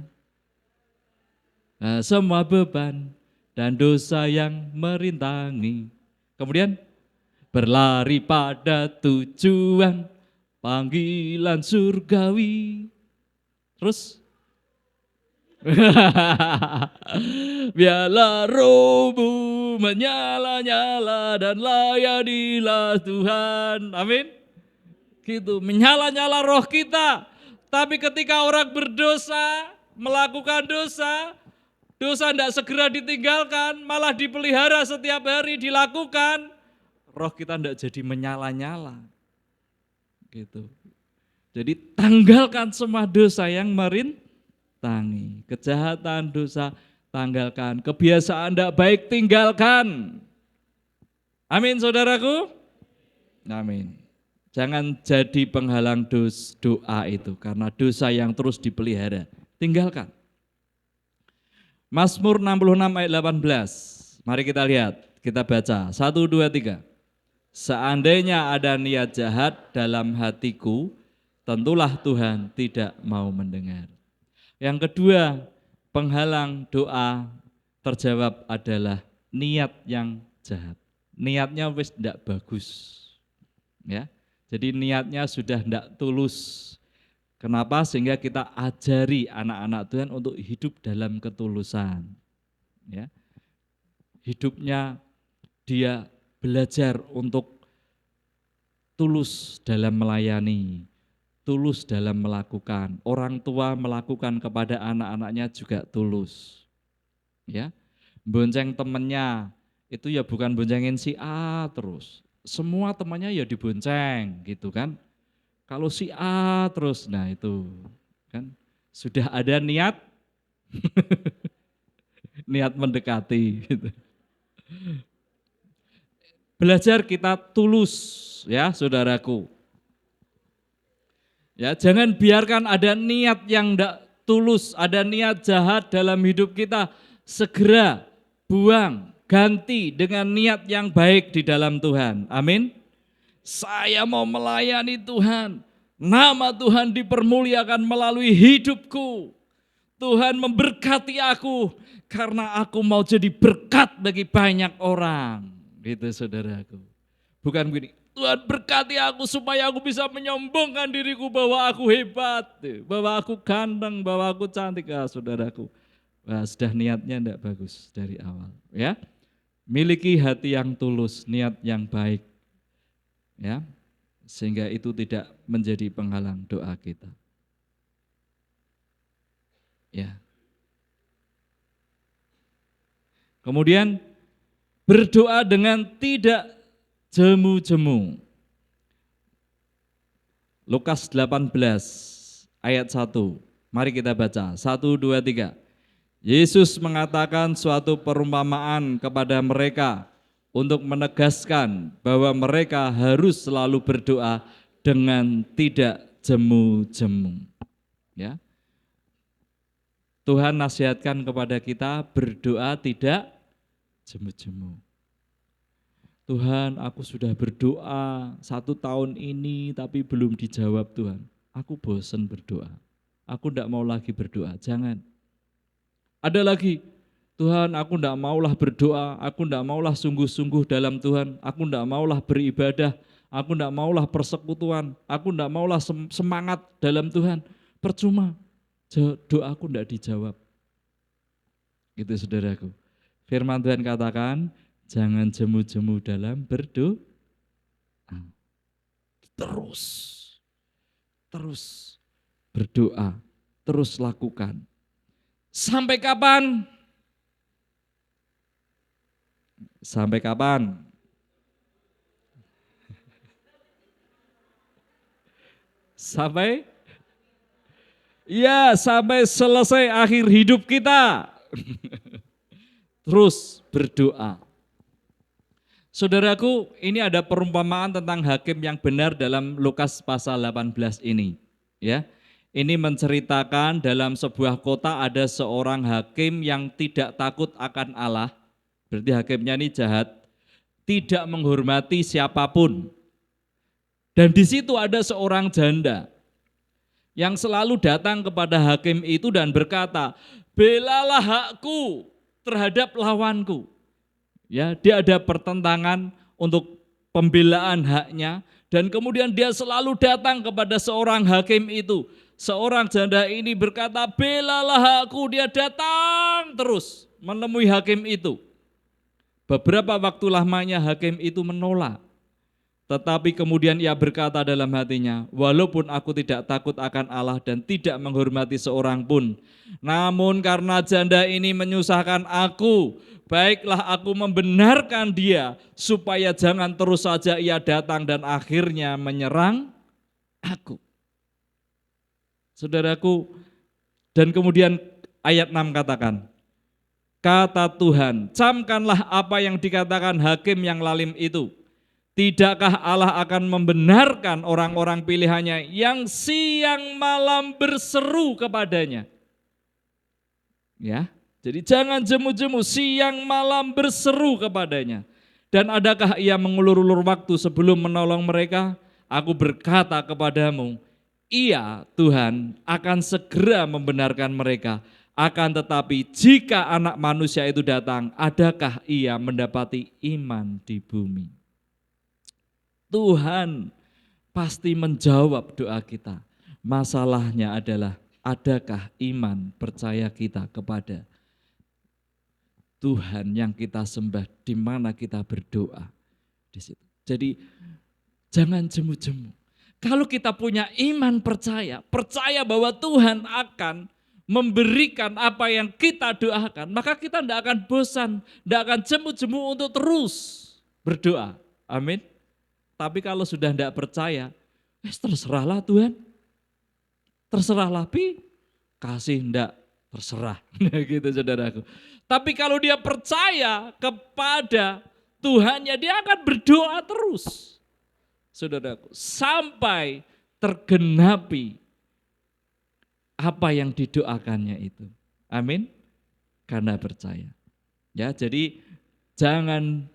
semua beban dan dosa yang merintangi. Kemudian berlari pada tujuan panggilan surgawi. Terus biarlah rohmu menyala-nyala dan layanilah Tuhan. Amin. Gitu, menyala-nyala roh kita. Tapi ketika orang berdosa, melakukan dosa, dosa tidak segera ditinggalkan, malah dipelihara setiap hari dilakukan, roh kita tidak jadi menyala-nyala. Gitu. Jadi tanggalkan semua dosa yang merintangi, kejahatan, dosa tanggalkan, kebiasaan tidak baik tinggalkan. Amin saudaraku. Amin. Jangan jadi penghalang doa itu, karena dosa yang terus dipelihara. Tinggalkan. Mazmur 66 ayat 18. Mari kita lihat, kita baca. 1, 2, 3. Seandainya ada niat jahat dalam hatiku, tentulah Tuhan tidak mau mendengar. Yang kedua, penghalang doa terjawab adalah niat yang jahat. Niatnya wis tidak bagus. Ya. Jadi niatnya sudah tidak tulus. Kenapa? Sehingga kita ajari anak-anak Tuhan untuk hidup dalam ketulusan. Ya. Hidupnya dia belajar untuk tulus dalam melayani, tulus dalam melakukan. Orang tua melakukan kepada anak-anaknya juga tulus. Ya. Bonceng temannya itu ya bukan boncengin si A terus. Semua temannya ya dibonceng gitu kan. Kalau si A terus, nah itu kan sudah ada niat niat mendekati gitu. Belajar kita tulus ya saudaraku. Ya, jangan biarkan ada niat yang tidak tulus, ada niat jahat dalam hidup kita, segera buang. Ganti dengan niat yang baik di dalam Tuhan. Amin. Saya mau melayani Tuhan. Nama Tuhan dipermuliakan melalui hidupku. Tuhan memberkati aku karena aku mau jadi berkat bagi banyak orang. Gitu saudaraku. Bukan begini, Tuhan berkati aku supaya aku bisa menyombongkan diriku bahwa aku hebat, bahwa aku ganteng, bahwa aku cantik. Saudaraku, sudah niatnya tidak bagus dari awal. Ya, miliki hati yang tulus, niat yang baik, ya, sehingga itu tidak menjadi penghalang doa kita. Ya. Kemudian berdoa dengan tidak jemu-jemu. Lukas 18 ayat 1. Mari kita baca. 1, 2, 3. Yesus mengatakan suatu perumpamaan kepada mereka untuk menegaskan bahwa mereka harus selalu berdoa dengan tidak jemu-jemu. Ya. Tuhan nasihatkan kepada kita berdoa tidak jemu-jemu. Tuhan, aku sudah berdoa 1 tahun ini tapi belum dijawab Tuhan. Aku bosan berdoa. Aku tidak mau lagi berdoa. Jangan. Ada lagi, Tuhan, aku tidak maulah berdoa. Aku tidak maulah sungguh-sungguh dalam Tuhan. Aku tidak maulah beribadah. Aku tidak maulah persekutuan. Aku tidak maulah semangat dalam Tuhan. Percuma. Doaku tidak dijawab. Itu saudaraku. Firman Tuhan katakan, jangan jemu-jemu dalam berdoa. Terus berdoa, terus lakukan. Sampai kapan? Sampai kapan? Sampai? Ya, sampai selesai akhir hidup kita. Terus berdoa. Saudaraku, ini ada perumpamaan tentang hakim yang benar dalam Lukas pasal 18 ini. Ya, ini menceritakan dalam sebuah kota ada seorang hakim yang tidak takut akan Allah. Berarti hakimnya ini jahat, tidak menghormati siapapun. Dan di situ ada seorang janda yang selalu datang kepada hakim itu dan berkata, belalah hakku terhadap lawanku. Ya, dia ada pertentangan untuk pembelaan haknya dan kemudian dia selalu datang kepada seorang hakim itu. Seorang janda ini berkata, belalah hakku, dia datang terus menemui hakim itu. Beberapa waktu lamanya hakim itu menolak. Tetapi kemudian ia berkata dalam hatinya, walaupun aku tidak takut akan Allah dan tidak menghormati seorang pun, namun karena janda ini menyusahkan aku, baiklah aku membenarkan dia, supaya jangan terus saja ia datang dan akhirnya menyerang aku. Saudaraku, dan kemudian ayat 6 katakan, kata Tuhan, camkanlah apa yang dikatakan hakim yang lalim itu. Tidakkah Allah akan membenarkan orang-orang pilihannya yang siang malam berseru kepadanya? Ya, jadi jangan jemu-jemu, siang malam berseru kepadanya. Dan adakah ia mengulur-ulur waktu sebelum menolong mereka? Aku berkata kepadamu, ia Tuhan akan segera membenarkan mereka. Akan tetapi jika anak manusia itu datang, adakah ia mendapati iman di bumi? Tuhan pasti menjawab doa kita. Masalahnya adalah adakah iman percaya kita kepada Tuhan yang kita sembah, di mana kita berdoa di situ. Jadi jangan jemu-jemu. Kalau kita punya iman percaya bahwa Tuhan akan memberikan apa yang kita doakan, maka kita tidak akan bosan, tidak akan jemu-jemu untuk terus berdoa. Amin. Tapi kalau sudah tidak percaya, terserahlah Tuhan. Terserahlah kasih tidak terserah. Gitu saudaraku. Tapi kalau dia percaya kepada Tuhannya, dia akan berdoa terus. Saudaraku, sampai tergenapi apa yang didoakannya itu. Amin. Karena percaya. Ya, jadi jangan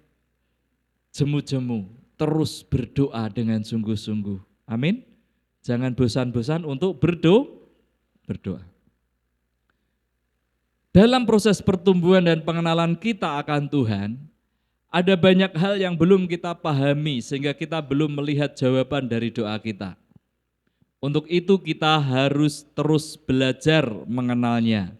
jemu-jemu. Terus berdoa dengan sungguh-sungguh. Amin. Jangan bosan-bosan untuk berdoa. Dalam proses pertumbuhan dan pengenalan kita akan Tuhan, Ada banyak hal yang belum kita pahami sehingga kita belum melihat jawaban dari doa kita. Untuk itu kita harus terus belajar mengenalnya.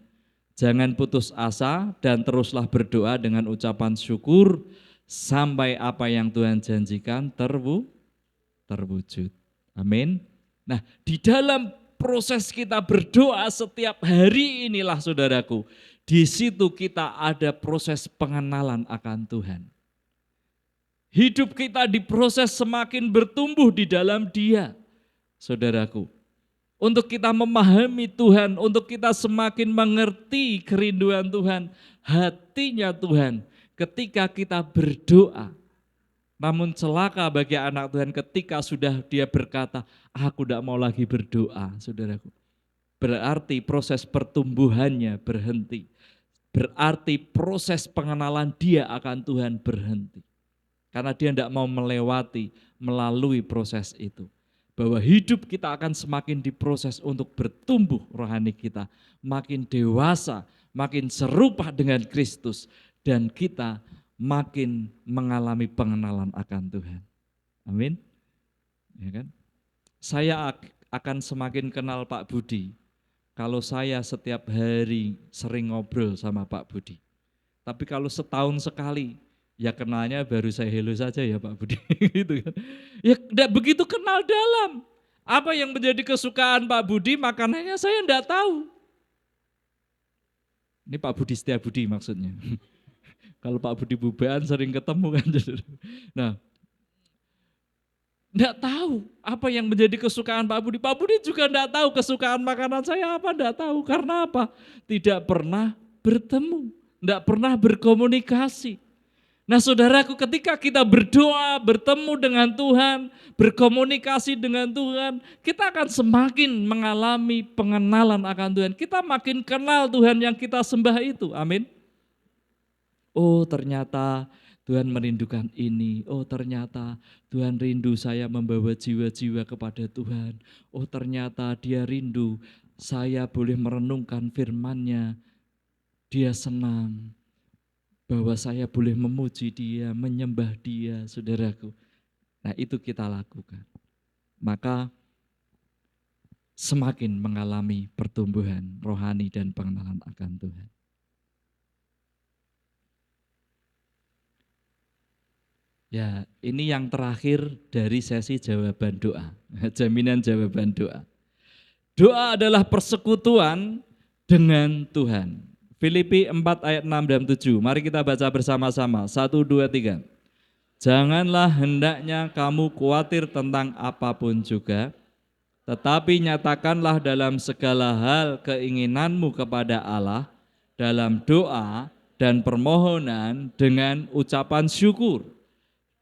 Jangan putus asa dan teruslah berdoa dengan ucapan syukur sampai apa yang Tuhan janjikan terwujud. Amin. Nah, di dalam proses kita berdoa setiap hari inilah saudaraku, di situ kita ada proses pengenalan akan Tuhan. Hidup kita diproses semakin bertumbuh di dalam Dia, saudaraku. Untuk kita memahami Tuhan, untuk kita semakin mengerti kerinduan Tuhan, hatinya Tuhan ketika kita berdoa. Namun celaka bagi anak Tuhan ketika sudah dia berkata, aku tidak mau lagi berdoa, saudaraku. Berarti proses pertumbuhannya berhenti. Berarti proses pengenalan dia akan Tuhan berhenti. Karena dia tidak mau melalui proses itu. Bahwa hidup kita akan semakin diproses untuk bertumbuh rohani kita. Makin dewasa, makin serupa dengan Kristus. Dan kita makin mengalami pengenalan akan Tuhan. Amin. Ya kan? Saya akan semakin kenal Pak Budi kalau saya setiap hari sering ngobrol sama Pak Budi. Tapi kalau setahun sekali, ya kenalnya baru saya hello saja ya Pak Budi. Gitu kan. Ya tidak begitu kenal dalam. Apa yang menjadi kesukaan Pak Budi, makanannya saya tidak tahu. Ini Pak Budi Setiabudi maksudnya. Kalau Pak Budi Bubean sering ketemu kan. Nah, tidak tahu apa yang menjadi kesukaan Pak Budi. Pak Budi juga tidak tahu kesukaan makanan saya apa, tidak tahu. Karena apa? Tidak pernah bertemu, tidak pernah berkomunikasi. Nah saudaraku, ketika kita berdoa, bertemu dengan Tuhan, berkomunikasi dengan Tuhan, kita akan semakin mengalami pengenalan akan Tuhan. Kita makin kenal Tuhan yang kita sembah itu, amin. Oh ternyata Tuhan merindukan ini, oh ternyata Tuhan rindu saya membawa jiwa-jiwa kepada Tuhan. Oh ternyata dia rindu saya boleh merenungkan firman-Nya, dia senang bahwa saya boleh memuji dia, menyembah dia, saudaraku. Nah itu kita lakukan. Maka semakin mengalami pertumbuhan rohani dan pengenalan akan Tuhan. Ya, ini yang terakhir dari sesi jawaban doa, jaminan jawaban doa. Doa adalah persekutuan dengan Tuhan. Filipi 4 ayat 6 dan 7, mari kita baca bersama-sama, 1, 2, 3. Janganlah hendaknya kamu khawatir tentang apapun juga, tetapi nyatakanlah dalam segala hal keinginanmu kepada Allah, dalam doa dan permohonan dengan ucapan syukur.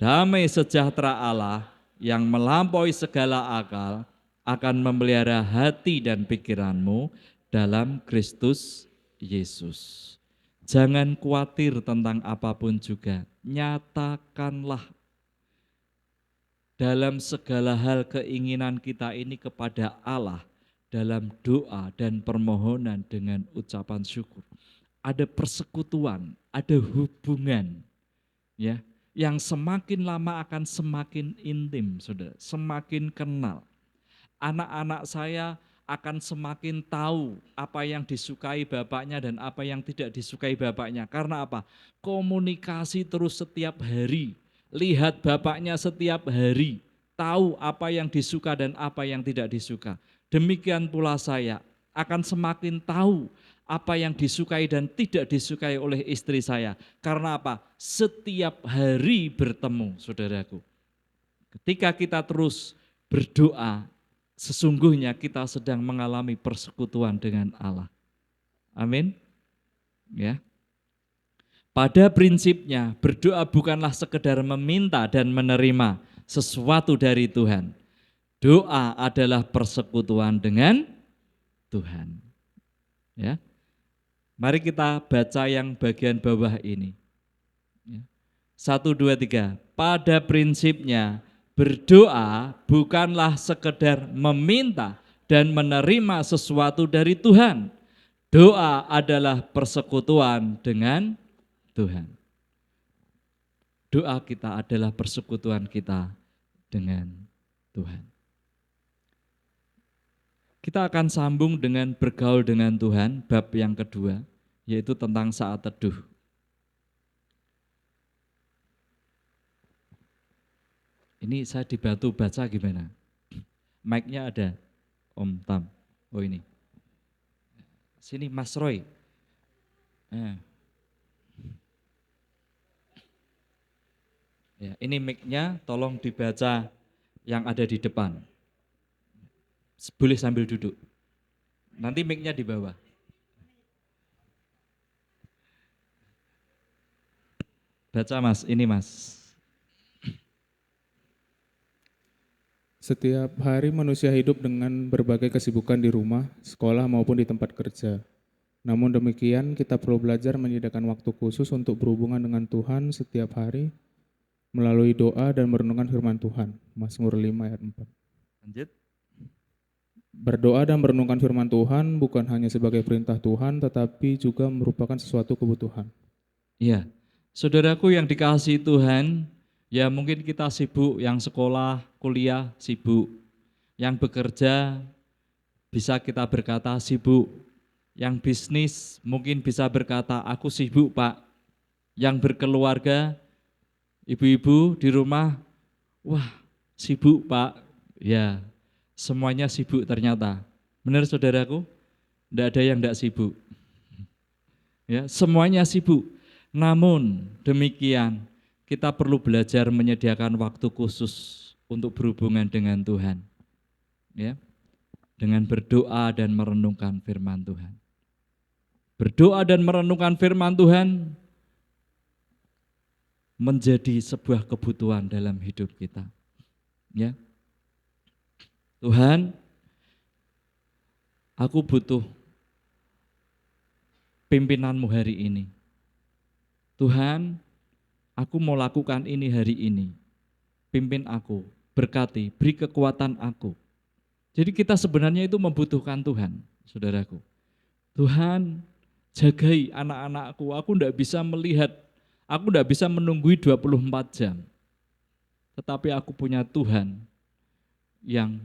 Damai sejahtera Allah yang melampaui segala akal akan memelihara hati dan pikiranmu dalam Kristus Yesus. Jangan khawatir tentang apapun juga, nyatakanlah dalam segala hal keinginan kita ini kepada Allah dalam doa dan permohonan dengan ucapan syukur. Ada persekutuan, ada hubungan, ya. Yang semakin lama akan semakin intim, saudara, semakin kenal. Anak-anak saya akan semakin tahu apa yang disukai bapaknya dan apa yang tidak disukai bapaknya. Karena apa? Komunikasi terus setiap hari, lihat bapaknya setiap hari, tahu apa yang disuka dan apa yang tidak disuka. Demikian pula saya akan semakin tahu apa yang disukai dan tidak disukai oleh istri saya. Karena apa? Setiap hari bertemu, saudaraku. Ketika kita terus berdoa, sesungguhnya kita sedang mengalami persekutuan dengan Allah. Amin. Ya. Pada prinsipnya, berdoa bukanlah sekedar meminta dan menerima sesuatu dari Tuhan. Doa adalah persekutuan dengan Tuhan. Ya. Mari kita baca yang bagian bawah ini. 1, 2, 3. Pada prinsipnya berdoa bukanlah sekedar meminta dan menerima sesuatu dari Tuhan. Doa adalah persekutuan dengan Tuhan. Doa kita adalah persekutuan kita dengan Tuhan. Kita akan sambung dengan bergaul dengan Tuhan, bab yang kedua, yaitu tentang saat teduh. Ini saya dibantu baca gimana? Mic-nya ada, Om Tam. Oh ini. Sini Mas Roy. Ya, ini mic-nya tolong dibaca yang ada di depan. Boleh sambil duduk. Nanti mic-nya di bawah. Baca Mas, ini Mas. Setiap hari manusia hidup dengan berbagai kesibukan di rumah, sekolah maupun di tempat kerja. Namun demikian, kita perlu belajar menyediakan waktu khusus untuk berhubungan dengan Tuhan setiap hari melalui doa dan merenungkan firman Tuhan. Mazmur 5 ayat 4. Lanjut. Berdoa dan merenungkan firman Tuhan bukan hanya sebagai perintah Tuhan, tetapi juga merupakan sesuatu kebutuhan. Iya, saudaraku yang dikasihi Tuhan, ya mungkin kita sibuk, yang sekolah, kuliah sibuk, yang bekerja bisa kita berkata sibuk, yang bisnis mungkin bisa berkata aku sibuk Pak, yang berkeluarga, ibu-ibu di rumah, wah sibuk Pak, ya semuanya sibuk ternyata. Benar saudaraku? Tidak ada yang tidak sibuk. Ya, semuanya sibuk. Namun demikian, kita perlu belajar menyediakan waktu khusus untuk berhubungan dengan Tuhan. Ya, dengan berdoa dan merenungkan firman Tuhan. Berdoa dan merenungkan firman Tuhan menjadi sebuah kebutuhan dalam hidup kita. Ya. Tuhan, aku butuh pimpinanmu hari ini. Tuhan, aku mau lakukan ini hari ini. Pimpin aku, berkati, beri kekuatan aku. Jadi kita sebenarnya itu membutuhkan Tuhan, saudaraku. Tuhan, jagai anak-anakku, aku tidak bisa melihat, aku tidak bisa menunggui 24 jam. Tetapi aku punya Tuhan yang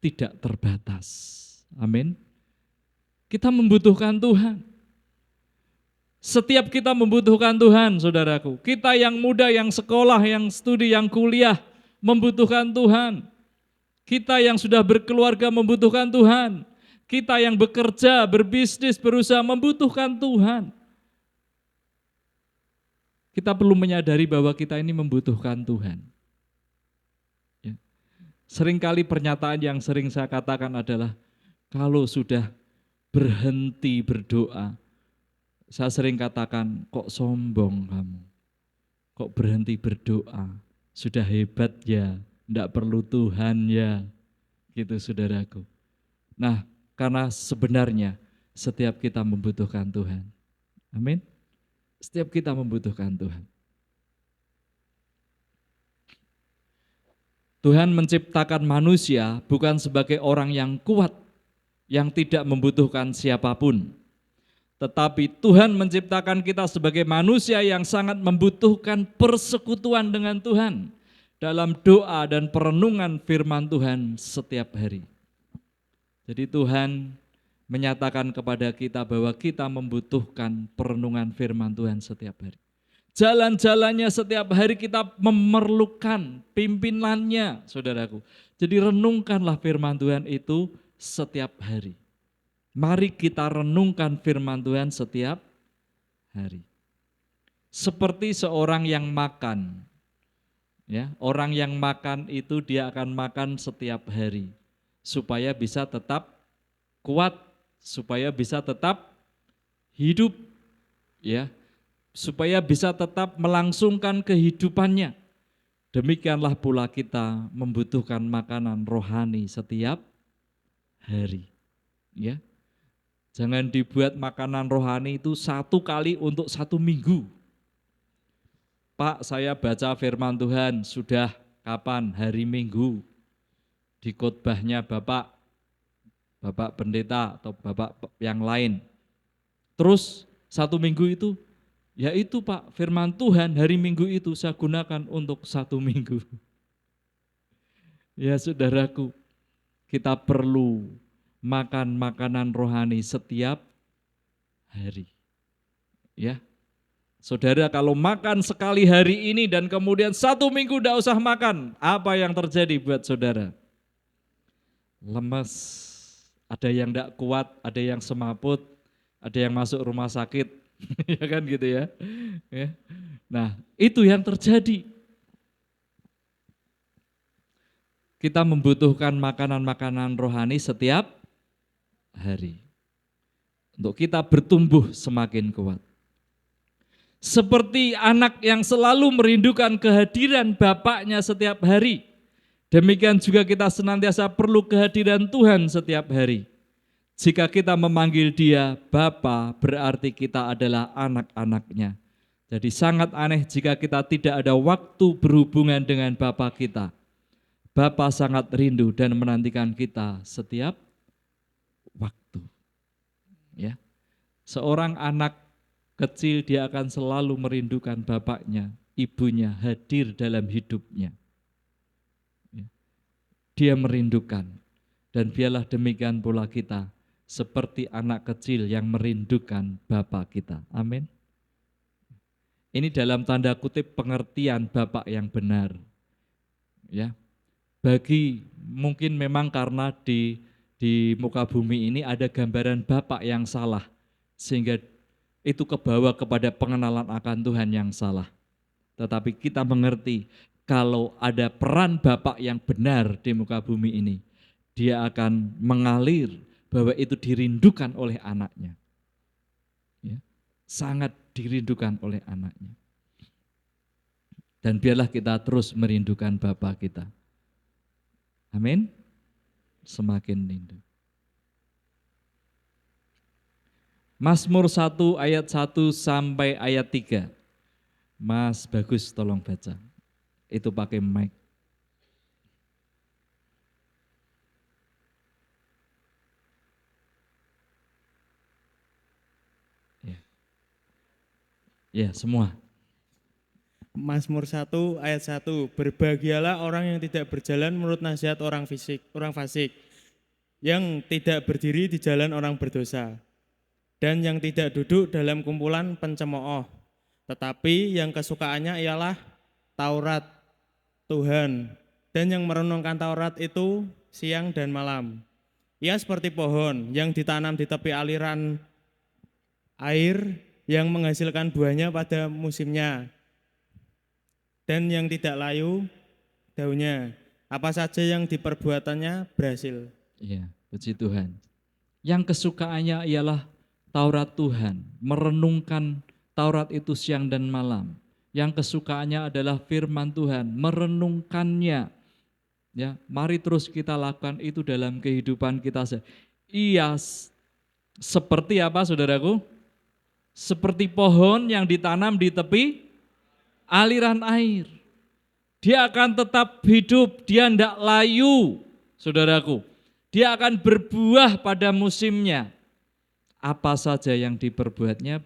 tidak terbatas. Amin. Kita membutuhkan Tuhan. Setiap kita membutuhkan Tuhan, saudaraku. Kita yang muda, yang sekolah, yang studi, yang kuliah, membutuhkan Tuhan. Kita yang sudah berkeluarga membutuhkan Tuhan. Kita yang bekerja, berbisnis, berusaha membutuhkan Tuhan. Kita perlu menyadari bahwa kita ini membutuhkan Tuhan. Ya. Seringkali pernyataan yang sering saya katakan adalah, kalau sudah berhenti berdoa, saya sering katakan, kok sombong kamu, kok berhenti berdoa, sudah hebat ya, enggak perlu Tuhan ya, gitu saudaraku. Nah, karena sebenarnya setiap kita membutuhkan Tuhan. Amin. Setiap kita membutuhkan Tuhan. Tuhan menciptakan manusia bukan sebagai orang yang kuat, yang tidak membutuhkan siapapun. Tetapi Tuhan menciptakan kita sebagai manusia yang sangat membutuhkan persekutuan dengan Tuhan dalam doa dan perenungan firman Tuhan setiap hari. Jadi Tuhan menyatakan kepada kita bahwa kita membutuhkan perenungan firman Tuhan setiap hari. Jalan-jalannya setiap hari kita memerlukan pimpinannya, saudaraku. Jadi renungkanlah firman Tuhan itu setiap hari. Mari kita renungkan firman Tuhan setiap hari. Seperti seorang yang makan. Ya, orang yang makan itu dia akan makan setiap hari supaya bisa tetap kuat, supaya bisa tetap hidup, ya. Supaya bisa tetap melangsungkan kehidupannya. Demikianlah pula kita membutuhkan makanan rohani setiap hari. Ya. Jangan dibuat makanan rohani itu satu kali untuk 1 minggu. Pak, saya baca firman Tuhan sudah kapan? Hari Minggu. Di khotbahnya Bapak pendeta atau Bapak yang lain. Terus 1 minggu itu Yaitu Pak, firman Tuhan hari Minggu itu saya gunakan untuk 1 minggu. Ya saudaraku, kita perlu makan makanan rohani setiap hari. Ya, saudara kalau makan sekali hari ini dan kemudian 1 minggu tidak usah makan, apa yang terjadi buat saudara? Lemes, ada yang tidak kuat, ada yang semaput, ada yang masuk rumah sakit, ya kan gitu ya. Nah itu yang terjadi. Kita membutuhkan makanan-makanan rohani setiap hari. Untuk kita bertumbuh semakin kuat. Seperti anak yang selalu merindukan kehadiran bapaknya setiap hari. Demikian juga kita senantiasa perlu kehadiran Tuhan setiap hari. Jika kita memanggil Dia Bapa, berarti kita adalah anak-anaknya. Jadi sangat aneh jika kita tidak ada waktu berhubungan dengan Bapa kita. Bapa sangat rindu dan menantikan kita setiap waktu. Ya. Seorang anak kecil dia akan selalu merindukan bapaknya, ibunya hadir dalam hidupnya. Dia merindukan, dan biarlah demikian pula kita, seperti anak kecil yang merindukan bapa kita. Amin. Ini dalam tanda kutip pengertian bapak yang benar. Ya, bagi mungkin memang karena di muka bumi ini ada gambaran bapak yang salah, sehingga itu kebawa kepada pengenalan akan Tuhan yang salah. Tetapi kita mengerti kalau ada peran Bapak yang benar di muka bumi ini, Dia akan mengalir bahwa itu dirindukan oleh anaknya. Ya, sangat dirindukan oleh anaknya. Dan biarlah kita terus merindukan Bapa kita. Amin. Semakin rindu. Mazmur 1 ayat 1 sampai ayat 3. Mas Bagus tolong baca. Itu pakai mic. Ya, semua. Mazmur 1 ayat 1. Berbahagialah orang yang tidak berjalan menurut nasihat orang fasik, yang tidak berdiri di jalan orang berdosa, dan yang tidak duduk dalam kumpulan pencemooh, tetapi yang kesukaannya ialah Taurat Tuhan, dan yang merenungkan Taurat itu siang dan malam. Ia seperti pohon yang ditanam di tepi aliran air, yang menghasilkan buahnya pada musimnya, dan yang tidak layu daunnya. Apa saja yang diperbuatannya berhasil. Iya, puji Tuhan. Yang kesukaannya ialah Taurat Tuhan, merenungkan Taurat itu siang dan malam. Yang kesukaannya adalah firman Tuhan, merenungkannya. Ya, mari terus kita lakukan itu dalam kehidupan kita. Ia seperti apa saudaraku? Seperti pohon yang ditanam di tepi aliran air. Dia akan tetap hidup, dia tidak layu, saudaraku. Dia akan berbuah pada musimnya. Apa saja yang diperbuatnya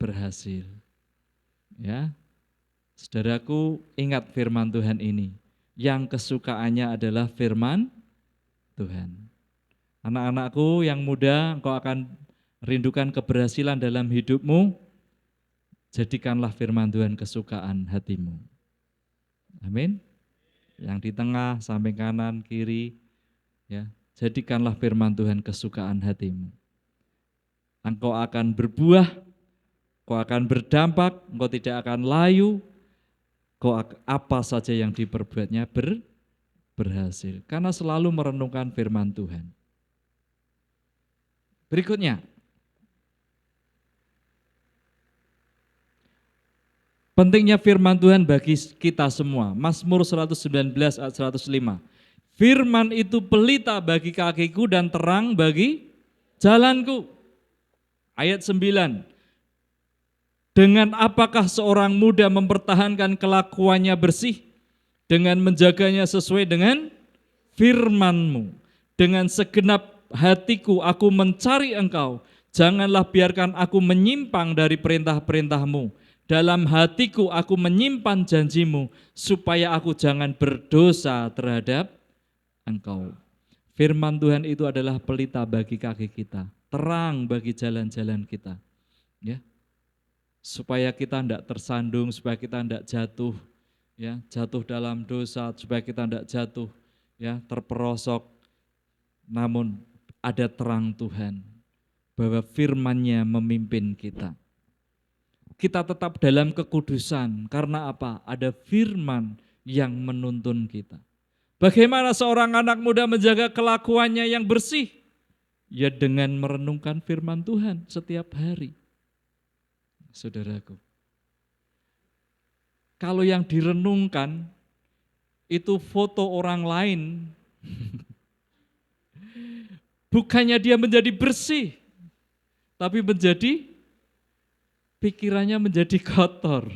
berhasil. Ya, saudaraku, ingat firman Tuhan ini. Yang kesukaannya adalah firman Tuhan. Anak-anakku yang muda, engkau akan rindukan keberhasilan dalam hidupmu. Jadikanlah firman Tuhan kesukaan hatimu. Amin. Yang di tengah, samping kanan, kiri, ya, jadikanlah firman Tuhan kesukaan hatimu. Engkau akan berbuah, engkau akan berdampak, engkau tidak akan layu, engkau apa saja yang diperbuatnya berhasil. Karena selalu merenungkan firman Tuhan. Berikutnya, pentingnya firman Tuhan bagi kita semua. Mazmur 119 ayat 105. Firman itu pelita bagi kakiku dan terang bagi jalanku. Ayat 9. Dengan apakah seorang muda mempertahankan kelakuannya bersih? Dengan menjaganya sesuai dengan firman-Mu. Dengan segenap hatiku aku mencari Engkau. Janganlah biarkan aku menyimpang dari perintah-perintah-Mu. Dalam hatiku aku menyimpan janji-Mu, supaya aku jangan berdosa terhadap Engkau. Firman Tuhan itu adalah pelita bagi kaki kita, terang bagi jalan-jalan kita. Ya, supaya kita tidak tersandung, supaya kita tidak jatuh, ya, jatuh dalam dosa, supaya kita tidak jatuh, ya, terperosok. Namun ada terang Tuhan, bahwa firman-Nya memimpin kita. Kita tetap dalam kekudusan, karena apa? Ada firman yang menuntun kita. Bagaimana seorang anak muda menjaga kelakuannya yang bersih? Ya dengan merenungkan firman Tuhan setiap hari. Saudaraku, kalau yang direnungkan itu foto orang lain, bukannya dia menjadi bersih, tapi pikirannya menjadi kotor.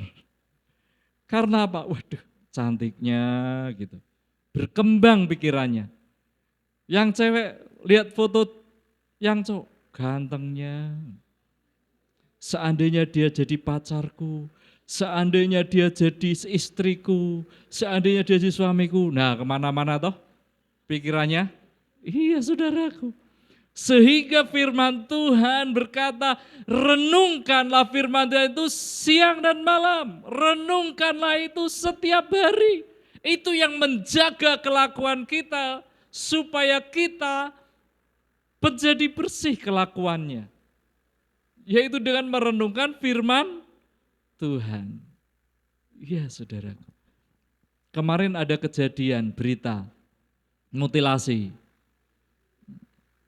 Karena apa? Waduh, cantiknya gitu. Berkembang pikirannya. Yang cewek lihat foto yang cowok, gantengnya. Seandainya dia jadi pacarku, seandainya dia jadi istriku, seandainya dia jadi suamiku. Nah, kemana-mana toh pikirannya? Iya, saudaraku. Sehingga firman Tuhan berkata, renungkanlah firman Tuhan itu siang dan malam. Renungkanlah itu setiap hari. Itu yang menjaga kelakuan kita, supaya kita menjadi bersih kelakuannya. Yaitu dengan merenungkan firman Tuhan. Ya saudaraku. Kemarin ada kejadian berita mutilasi.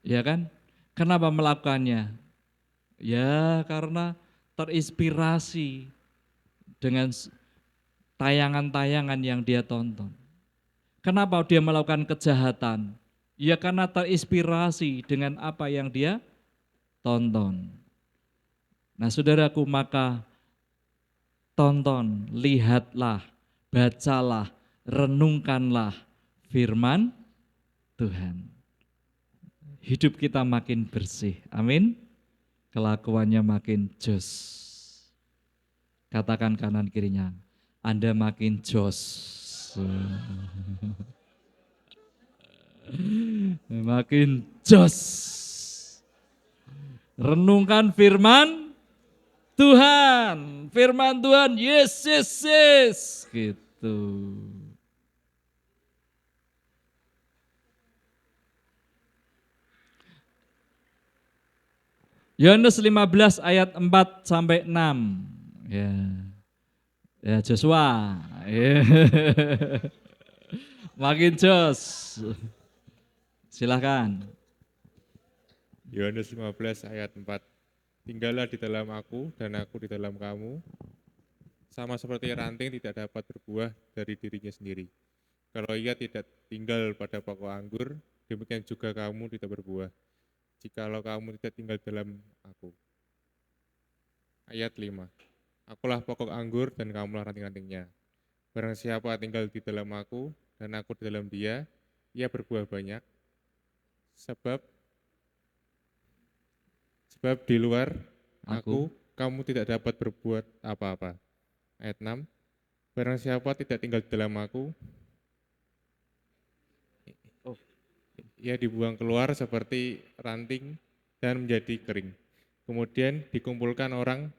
Ya kan? Kenapa melakukannya? Ya karena terinspirasi dengan tayangan-tayangan yang dia tonton. Kenapa dia melakukan kejahatan? Ya karena terinspirasi dengan apa yang dia tonton. Nah saudaraku, maka tonton, lihatlah, bacalah, renungkanlah firman Tuhan. Hidup kita makin bersih, amin. Kelakuannya makin jos. Katakan kanan kirinya, Anda makin jos. Makin jos. Renungkan firman Tuhan. Firman Tuhan, yes, yes, yes. Gitu. Yohanes 15 ayat 4 sampai 6. Ya. Ya Joshua. Ya. Makin jos. Silakan. Yohanes 15 ayat 4. Tinggallah di dalam aku dan aku di dalam kamu. Sama seperti ranting tidak dapat berbuah dari dirinya sendiri. Kalau ia tidak tinggal pada pokok anggur, demikian juga kamu tidak berbuah. Jikalau kamu tidak tinggal dalam aku. Ayat 5. Akulah pokok anggur dan kamulah ranting-rantingnya. Barang siapa tinggal di dalam aku dan aku di dalam dia, ia berbuah banyak. Sebab di luar aku, kamu tidak dapat berbuat apa-apa. Ayat 6. Barang siapa tidak tinggal di dalam aku, ia dibuang keluar seperti ranting dan menjadi kering. Kemudian dikumpulkan orang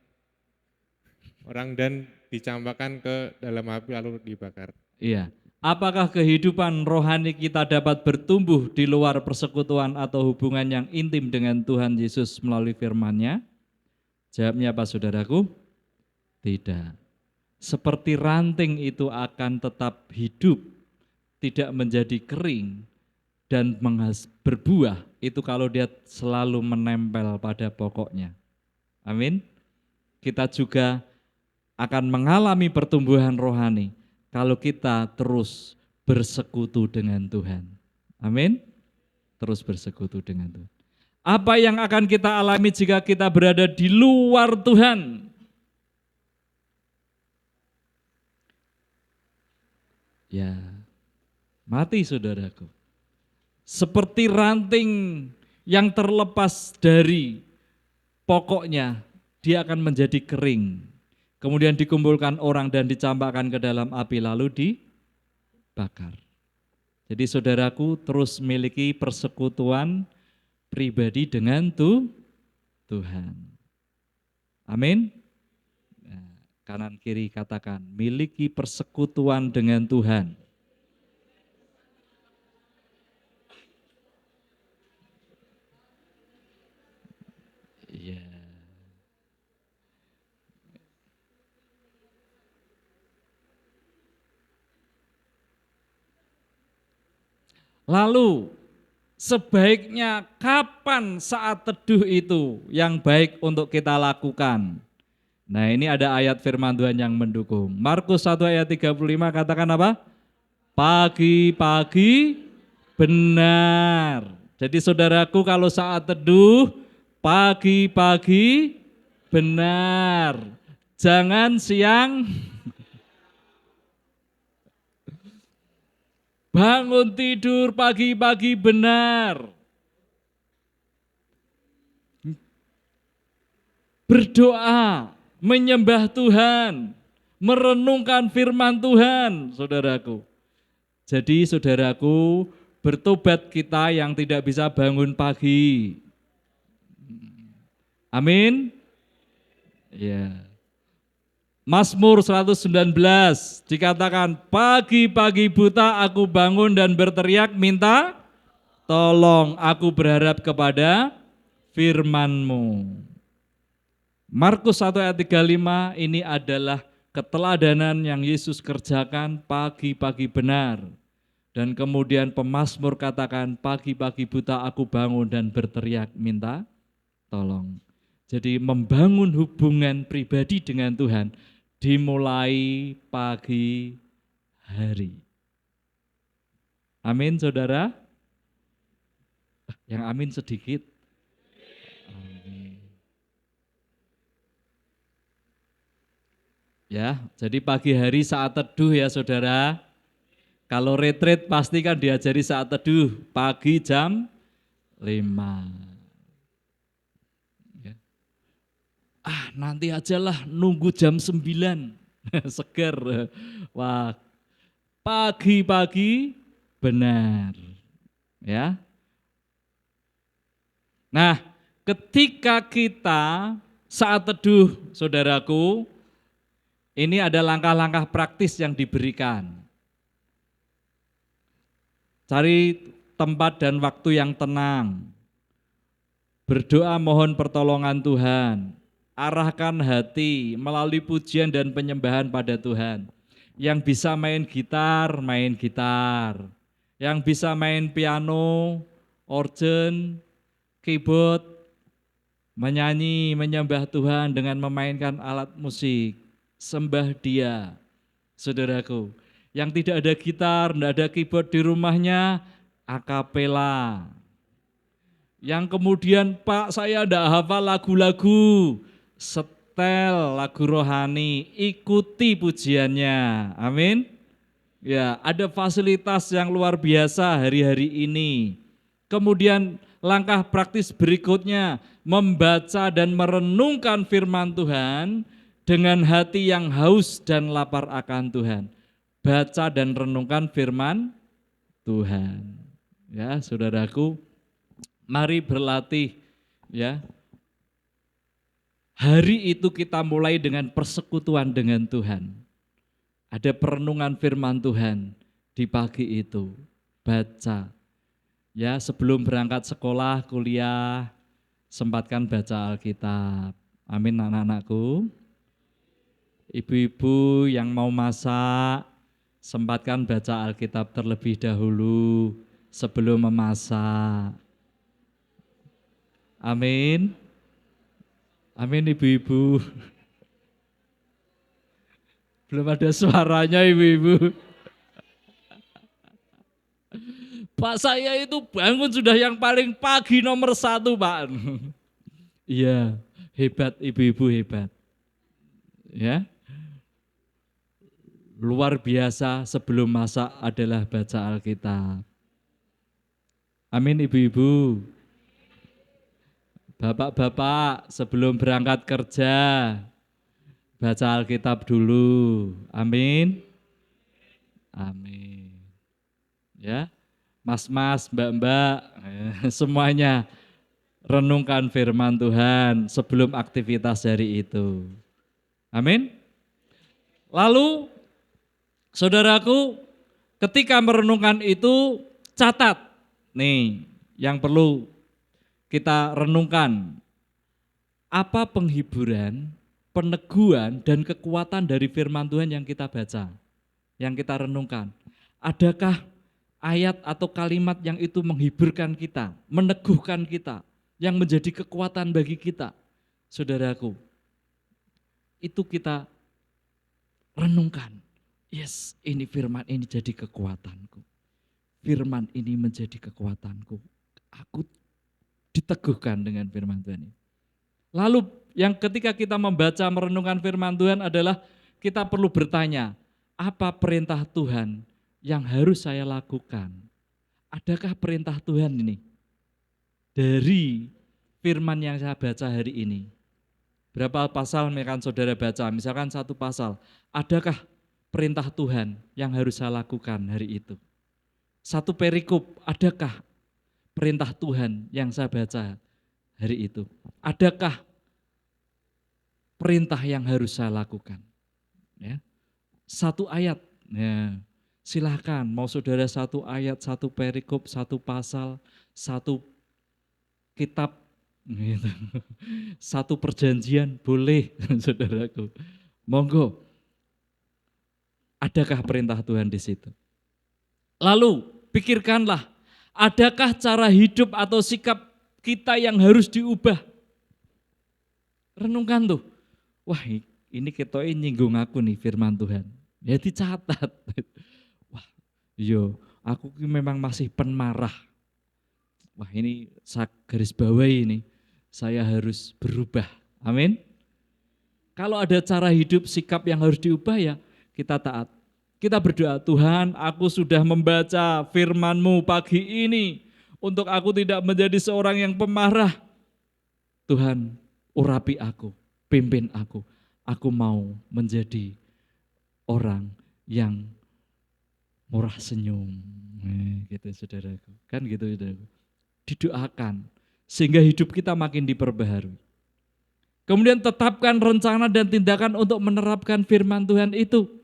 dan dicampakkan ke dalam api lalu dibakar. Iya. Apakah kehidupan rohani kita dapat bertumbuh di luar persekutuan atau hubungan yang intim dengan Tuhan Yesus melalui firman-Nya? Jawabnya apa saudaraku? Tidak. Seperti ranting itu akan tetap hidup, tidak menjadi kering, dan berbuah itu kalau dia selalu menempel pada pokoknya. Amin. Kita juga akan mengalami pertumbuhan rohani kalau kita terus bersekutu dengan Tuhan. Amin. Terus bersekutu dengan Tuhan. Apa yang akan kita alami jika kita berada di luar Tuhan? Ya, mati saudaraku. Seperti ranting yang terlepas dari pokoknya dia akan menjadi kering. Kemudian dikumpulkan orang dan dicampakkan ke dalam api lalu dibakar. Jadi saudaraku terus miliki persekutuan pribadi dengan Tuhan. Amin. Nah, kanan kiri katakan, miliki persekutuan dengan Tuhan. Iya. Lalu sebaiknya kapan saat teduh itu yang baik untuk kita lakukan? Nah, ini ada ayat firman Tuhan yang mendukung. Markus 1 ayat 35 katakan apa? Pagi-pagi benar. Jadi saudaraku kalau saat teduh, pagi-pagi benar. Jangan siang. Bangun tidur pagi-pagi benar. Berdoa, menyembah Tuhan, merenungkan firman Tuhan, saudaraku. Jadi saudaraku, bertobat kita yang tidak bisa bangun pagi. Amin. Ya. Mazmur 119 dikatakan, pagi-pagi buta aku bangun dan berteriak minta tolong, aku berharap kepada firman-Mu. Markus 1 ayat 35 ini adalah keteladanan yang Yesus kerjakan pagi-pagi benar. Dan kemudian pemazmur katakan, pagi-pagi buta aku bangun dan berteriak minta tolong. Jadi membangun hubungan pribadi dengan Tuhan dimulai pagi hari. Amin saudara? Yang amin sedikit. Amin. Ya, jadi pagi hari saat teduh ya saudara. Kalau retreat pasti kan diajari saat teduh, pagi jam 5. Nanti ajalah nunggu jam 9, seger. Wah, pagi-pagi benar. Ya. Nah, ketika kita saat teduh, saudaraku, ini ada langkah-langkah praktis yang diberikan. Cari tempat dan waktu yang tenang. Berdoa mohon pertolongan Tuhan. Arahkan hati melalui pujian dan penyembahan pada Tuhan. Yang bisa main gitar, main gitar. Yang bisa main piano, organ, keyboard, menyanyi, menyembah Tuhan dengan memainkan alat musik. Sembah Dia, saudaraku. Yang tidak ada gitar, tidak ada keyboard di rumahnya, akapela. Yang kemudian, Pak saya tidak hafal lagu-lagu, setel lagu rohani, ikuti pujiannya, amin. Ya, ada fasilitas yang luar biasa hari-hari ini. Kemudian langkah praktis berikutnya, membaca dan merenungkan firman Tuhan dengan hati yang haus dan lapar akan Tuhan. Baca dan renungkan firman Tuhan. Ya, saudaraku, mari berlatih ya. Hari itu kita mulai dengan persekutuan dengan Tuhan. Ada perenungan firman Tuhan di pagi itu. Baca. Ya, sebelum berangkat sekolah, kuliah, sempatkan baca Alkitab. Amin anak-anakku. Ibu-ibu yang mau masak, sempatkan baca Alkitab terlebih dahulu sebelum memasak. Amin. Amin ibu-ibu. Belum ada suaranya ibu-ibu. Pak saya itu bangun sudah yang paling pagi nomor 1 Pak. Iya, hebat ibu-ibu hebat. Ya. Luar biasa sebelum masak adalah baca Alkitab. Amin ibu-ibu. Bapak-bapak sebelum berangkat kerja, baca Alkitab dulu. Amin. Amin. Ya, mas-mas, mbak-mbak, semuanya renungkan firman Tuhan sebelum aktivitas hari itu. Amin. Lalu, saudaraku, ketika merenungkan itu, catat. Nih, yang perlu kita renungkan. Apa penghiburan, peneguhan, dan kekuatan dari firman Tuhan yang kita baca, yang kita renungkan? Adakah ayat atau kalimat yang itu menghiburkan kita, meneguhkan kita, yang menjadi kekuatan bagi kita? Saudaraku, itu kita renungkan. Yes, ini firman ini jadi kekuatanku. Firman ini menjadi kekuatanku. Aku diteguhkan dengan firman Tuhan ini. Lalu yang ketika kita membaca merenungkan firman Tuhan adalah kita perlu bertanya, apa perintah Tuhan yang harus saya lakukan? Adakah perintah Tuhan ini dari firman yang saya baca hari ini? Berapa pasal misalkan saudara baca, misalkan satu pasal, adakah perintah Tuhan yang harus saya lakukan hari itu? Satu perikop, adakah perintah Tuhan yang saya baca hari itu? Adakah perintah yang harus saya lakukan? Ya. Satu ayat, ya, silahkan mau saudara satu ayat, satu perikop, satu pasal, satu kitab, gitu. Satu perjanjian, boleh saudaraku. Monggo, adakah perintah Tuhan di situ? Lalu pikirkanlah, adakah cara hidup atau sikap kita yang harus diubah? Renungkan tuh, wah ini ketoknya nyinggung aku nih firman Tuhan. Ya dicatat. Wah iya, aku memang masih pemarah. Wah ini saya garis bawahi ini, saya harus berubah. Amin. Kalau ada cara hidup, sikap yang harus diubah ya kita taat. Kita berdoa, Tuhan aku sudah membaca firman-Mu pagi ini untuk aku tidak menjadi seorang yang pemarah. Tuhan urapi aku, pimpin aku mau menjadi orang yang murah senyum. Gitu saudaraku, kan gitu saudaraku. Didoakan sehingga hidup kita makin diperbaharui. Kemudian tetapkan rencana dan tindakan untuk menerapkan firman Tuhan itu.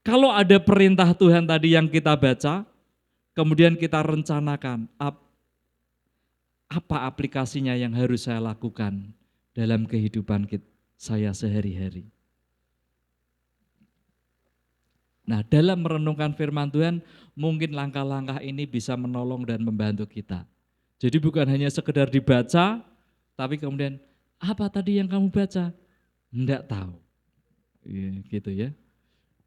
Kalau ada perintah Tuhan tadi yang kita baca, kemudian kita rencanakan apa aplikasinya yang harus saya lakukan dalam kehidupan saya sehari-hari. Nah, dalam merenungkan firman Tuhan, mungkin langkah-langkah ini bisa menolong dan membantu kita. Jadi bukan hanya sekedar dibaca, tapi kemudian apa tadi yang kamu baca? Enggak tahu. Gitu ya.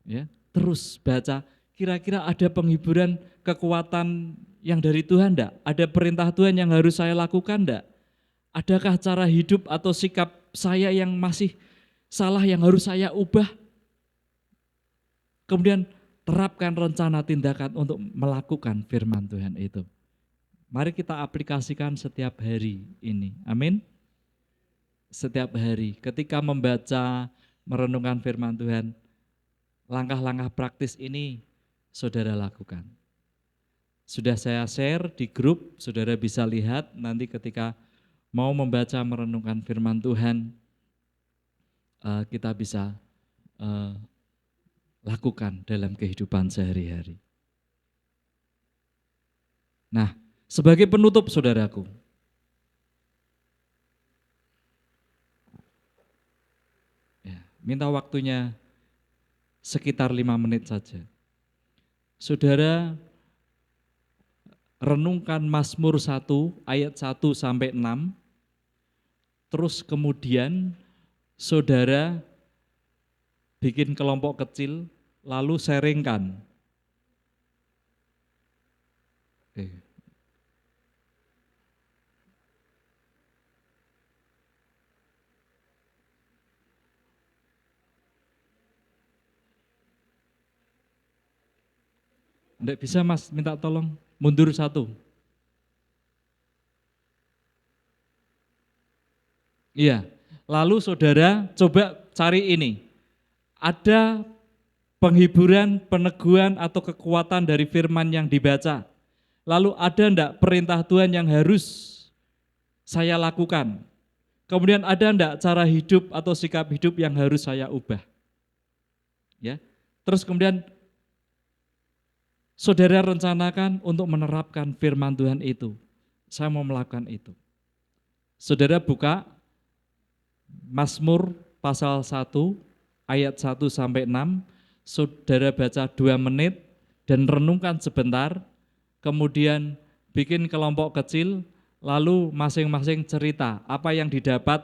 Ya, terus baca, kira-kira ada penghiburan kekuatan yang dari Tuhan enggak? Ada perintah Tuhan yang harus saya lakukan enggak? Adakah cara hidup atau sikap saya yang masih salah yang harus saya ubah? Kemudian terapkan rencana tindakan untuk melakukan firman Tuhan itu. Mari kita aplikasikan setiap hari ini. Amin. Setiap hari ketika membaca, merenungkan firman Tuhan, langkah-langkah praktis ini saudara lakukan. Sudah saya share di grup, saudara bisa lihat nanti ketika mau membaca merenungkan firman Tuhan, kita bisa lakukan dalam kehidupan sehari-hari. Nah, sebagai penutup saudaraku, ya, minta waktunya sekitar 5 menit saja. Saudara renungkan Mazmur 1 ayat 1 sampai 6, terus kemudian saudara bikin kelompok kecil, lalu sharingkan. Enggak bisa mas, minta tolong mundur 1. Iya. Lalu saudara coba cari ini. Ada penghiburan, peneguhan atau kekuatan dari firman yang dibaca. Lalu ada enggak perintah Tuhan yang harus saya lakukan? Kemudian ada enggak cara hidup atau sikap hidup yang harus saya ubah? Ya. Terus kemudian saudara rencanakan untuk menerapkan firman Tuhan itu. Saya mau melakukan itu. Saudara buka Mazmur pasal 1 ayat 1 sampai 6, saudara baca 2 menit dan renungkan sebentar, kemudian bikin kelompok kecil, lalu masing-masing cerita apa yang didapat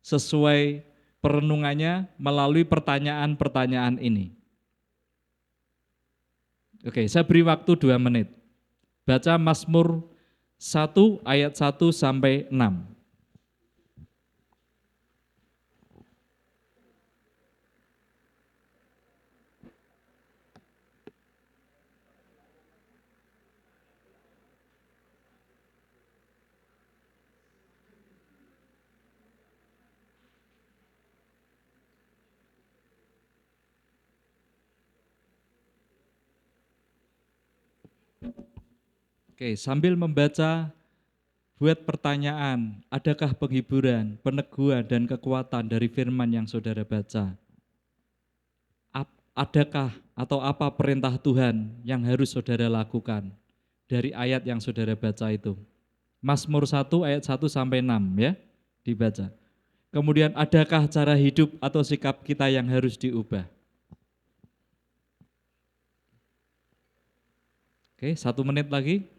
sesuai perenungannya melalui pertanyaan-pertanyaan ini. Oke, saya beri waktu 2 menit. Baca Mazmur 1 ayat 1 sampai 6. Oke, sambil membaca, buat pertanyaan, adakah penghiburan, peneguhan, dan kekuatan dari firman yang saudara baca? Adakah atau apa perintah Tuhan yang harus saudara lakukan dari ayat yang saudara baca itu? Mazmur 1 ayat 1 sampai 6 ya, dibaca. Kemudian adakah cara hidup atau sikap kita yang harus diubah? Oke, 1 menit lagi.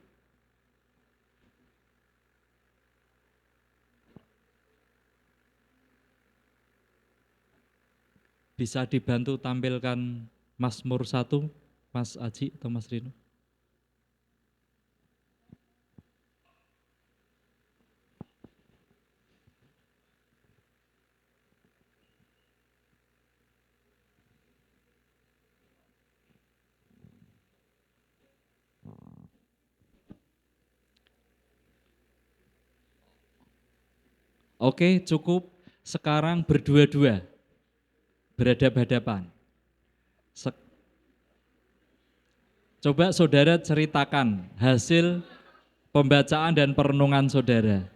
Bisa dibantu tampilkan Mazmur 1, Mas Aji atau Mas Rino? Oke, cukup. Sekarang berdua-dua, berhadapan-hadapan. Coba saudara ceritakan hasil pembacaan dan perenungan saudara.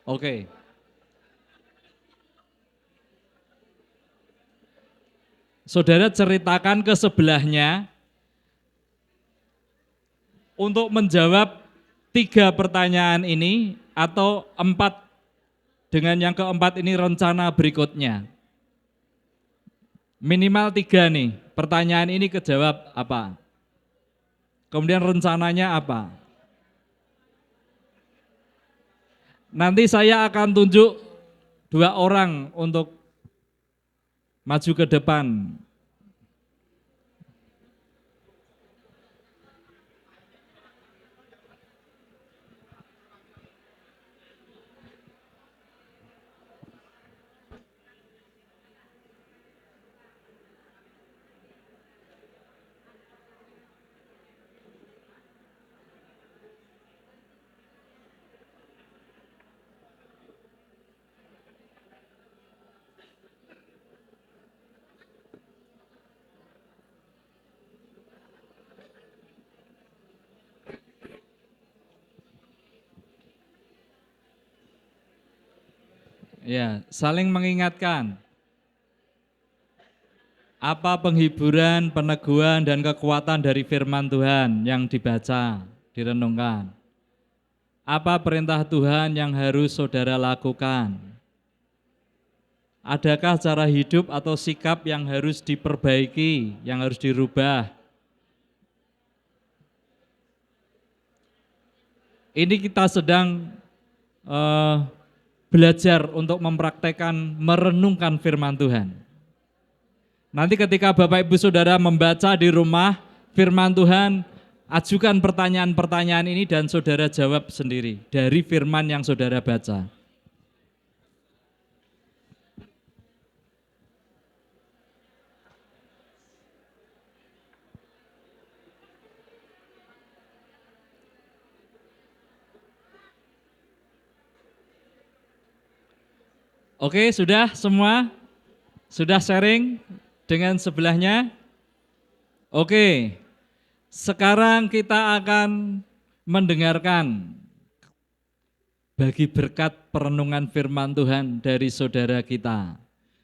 Oke. Saudara ceritakan ke sebelahnya untuk menjawab 3 pertanyaan ini atau 4 dengan yang keempat ini rencana berikutnya. Minimal 3 nih, pertanyaan ini kejawab apa? Kemudian rencananya apa? Nanti saya akan tunjuk 2 orang untuk maju ke depan. Ya, saling mengingatkan. Apa penghiburan, peneguhan, dan kekuatan dari firman Tuhan yang dibaca, direnungkan? Apa perintah Tuhan yang harus saudara lakukan? Adakah cara hidup atau sikap yang harus diperbaiki, yang harus dirubah? Ini kita sedang belajar untuk mempraktekkan, merenungkan firman Tuhan. Nanti ketika Bapak Ibu Saudara membaca di rumah firman Tuhan, ajukan pertanyaan-pertanyaan ini dan saudara jawab sendiri dari firman yang saudara baca. Oke, sudah semua? Sudah sharing dengan sebelahnya? Oke, sekarang kita akan mendengarkan bagi berkat perenungan firman Tuhan dari saudara kita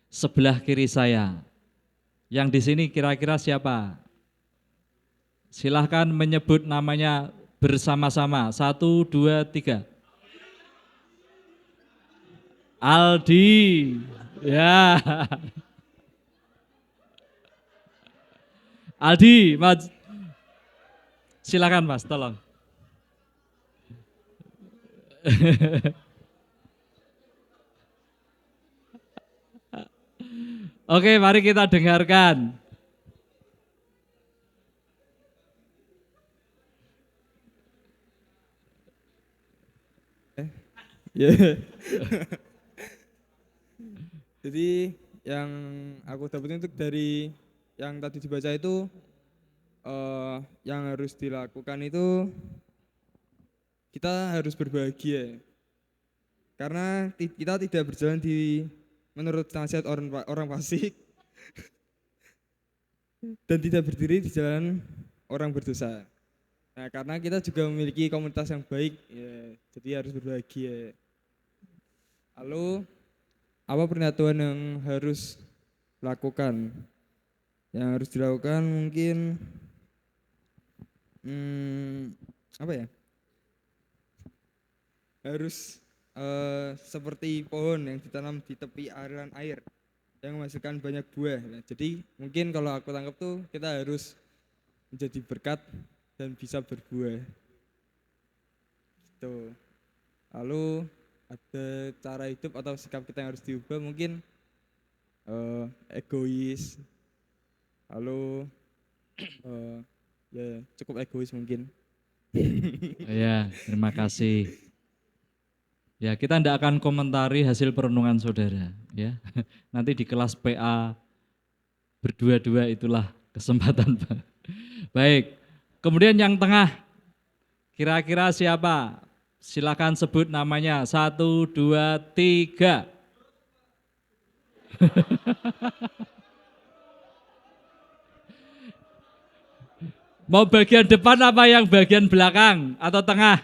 sebelah kiri saya. Yang di sini kira-kira siapa? Silahkan menyebut namanya bersama-sama. 1, 2, 3. Aldi. Ya. Aldi, silakan Mas, tolong. Oke, mari kita dengarkan. Ya. Jadi yang aku dapetin untuk dari yang tadi dibaca itu yang harus dilakukan itu kita harus berbahagia. Karena kita tidak berjalan menurut nasihat orang fasik dan tidak berdiri di jalan orang berdosa. Nah, karena kita juga memiliki komunitas yang baik, ya, jadi harus berbahagia. Lalu apa pernyataan yang harus lakukan? Yang harus dilakukan mungkin apa ya? Harus seperti pohon yang ditanam di tepi aliran air yang menghasilkan banyak buah. Nah, jadi mungkin kalau aku tangkap tuh kita harus menjadi berkat dan bisa berbuah. Gitu. Lalu ada cara hidup atau sikap kita yang harus diubah, mungkin egois. Lalu ya cukup egois mungkin. Ya, terima kasih. Ya, kita tidak akan komentari hasil perenungan saudara, ya. Nanti di kelas PA berdua-dua itulah kesempatan, Pak. Baik. Kemudian yang tengah, kira-kira siapa? Silakan sebut namanya. 1, 2, 3. Mau bagian depan apa yang bagian belakang atau tengah?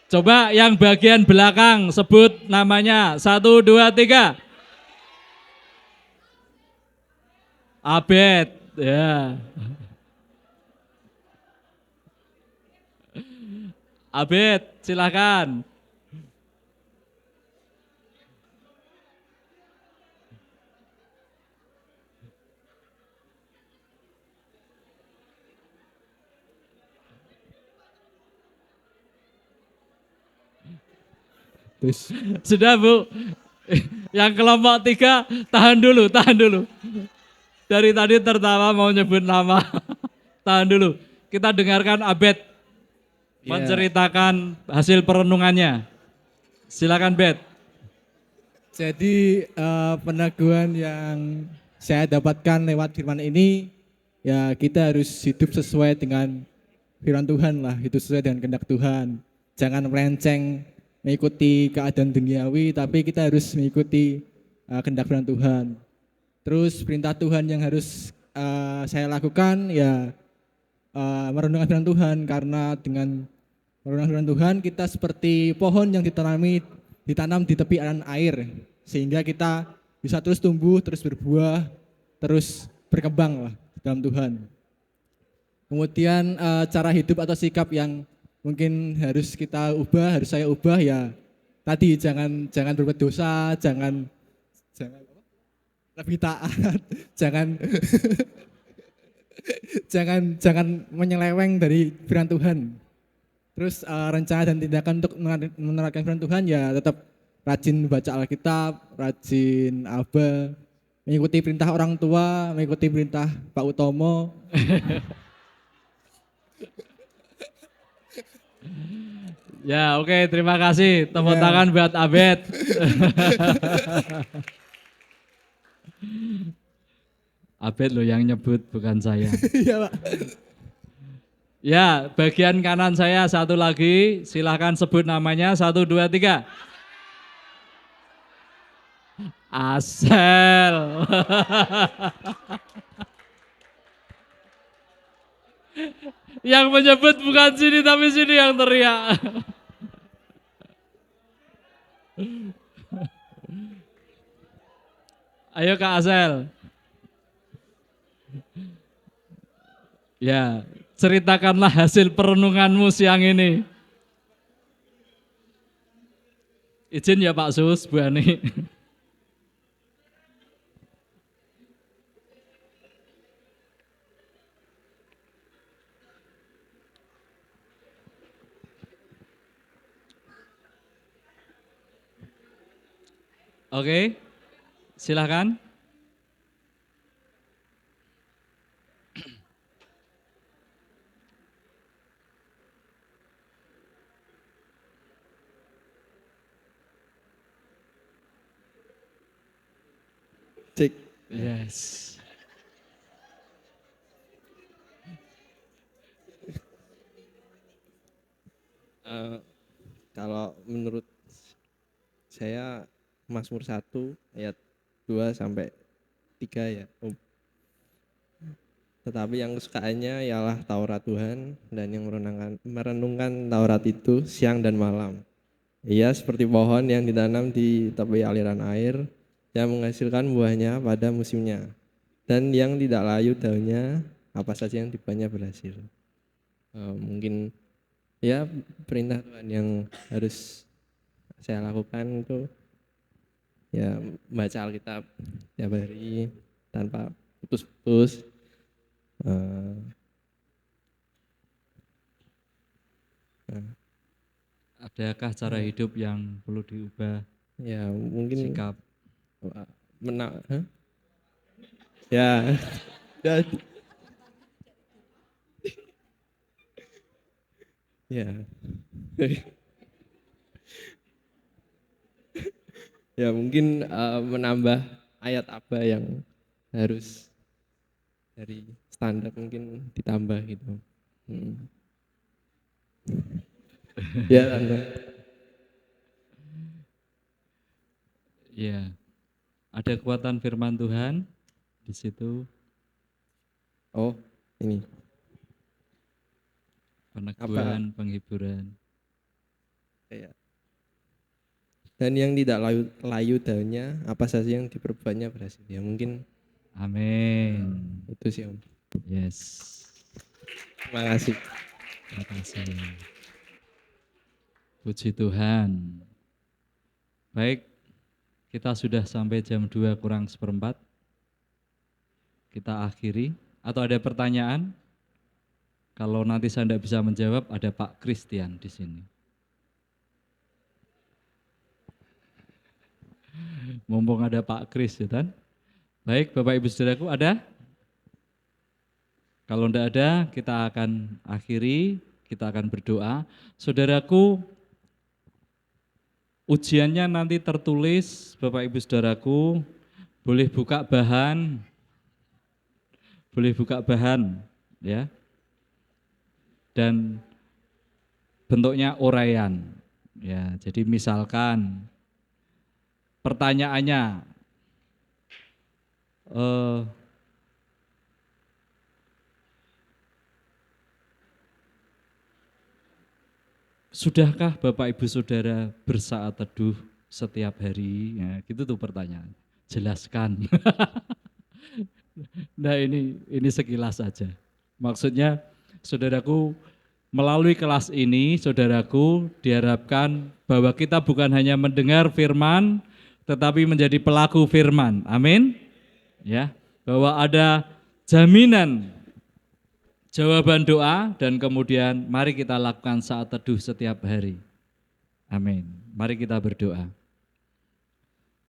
Coba yang bagian belakang sebut namanya. 1, 2, 3. Abed, ya. Abed, silakan. Sudah Bu, yang kelompok 3 tahan dulu. Dari tadi tertawa mau nyebut nama, tahan dulu. Kita dengarkan Abed menceritakan hasil perenungannya. Silakan Bet. Jadi peneguhan yang saya dapatkan lewat firman ini, ya kita harus hidup sesuai dengan firman Tuhan lah, hidup sesuai dengan kehendak Tuhan. Jangan melenceng mengikuti keadaan duniawi, tapi kita harus mengikuti kehendak firman Tuhan. Terus perintah Tuhan yang harus saya lakukan ya merenungkan firman Tuhan, karena dengan merenungkan firman Tuhan kita seperti pohon yang ditanam di tepi aliran air, sehingga kita bisa terus tumbuh, terus berbuah, terus berkembang lah dalam Tuhan. Kemudian cara hidup atau sikap yang mungkin harus kita ubah, harus saya ubah ya tadi, jangan berbuat dosa, jangan lebih taat, jangan menyeleweng dari firman Tuhan. Terus rencana dan tindakan untuk menerapkan firman Tuhan ya tetap rajin baca Alkitab, rajin mengikuti perintah orang tua, mengikuti perintah Pak Utomo. Ya oke, terima kasih. Tepuk tangan buat Abed. Abed loh yang nyebut, bukan saya. Iya Pak. Ya, bagian kanan saya satu lagi, silahkan sebut namanya, 1, 2, 3. Asel. Yang menyebut bukan sini tapi sini yang teriak. Ayo Kak Asel. Ya, ceritakanlah hasil perenunganmu siang ini. Izin ya Pak Sus, Bu Ani. Oke, silahkan. Cek. Yes. Kalau menurut saya Mazmur 1 ayat 2 sampai 3 ya. Tetapi yang kesukaannya ialah Taurat Tuhan dan yang merenungkan Taurat itu siang dan malam. Ia seperti pohon yang ditanam di tepi aliran air yang menghasilkan buahnya pada musimnya. Dan yang tidak layu daunnya, apa saja yang dibanya berhasil. Mungkin ya perintah Tuhan yang harus saya lakukan itu ya baca Alkitab tiap hari tanpa putus-putus. Adakah cara hidup yang perlu diubah? Ya mungkin Sikap. Ya, ya, ya, ya mungkin menambah ayat apa yang harus dari standar mungkin ditambah gitu. Ya, Tante. Ya, ada kekuatan firman Tuhan di situ, Oh, ini. peneguhan, penghiburan. Ya. Dan yang tidak layu daunnya, apa saja yang diperbuatnya berhasil. Ya mungkin Amin. itu sih Om. Yes. Terima kasih. Terima kasih. Puji Tuhan. Baik, kita sudah sampai jam 2 kurang seperempat. Kita akhiri. Atau ada pertanyaan? Kalau nanti saya tidak bisa menjawab, ada Pak Christian di sini. Mumpung ada Pak Kris, ya kan? Baik, Bapak Ibu Saudaraku, ada? Kalau tidak ada, kita akan akhiri, kita akan berdoa. Saudaraku, ujiannya nanti tertulis, Bapak Ibu Saudaraku, boleh buka bahan, ya. Dan bentuknya uraian, ya. Jadi misalkan pertanyaannya, sudahkah Bapak Ibu Saudara bersaat teduh setiap hari? Ya, gitu tuh pertanyaan. Jelaskan. Nah ini sekilas saja. Maksudnya saudaraku, melalui kelas ini saudaraku diharapkan bahwa kita bukan hanya mendengar firman, tetapi menjadi pelaku firman. Amin. Ya, bahwa ada jaminan jawaban doa dan kemudian mari kita lakukan saat teduh setiap hari. Amin. Mari kita berdoa.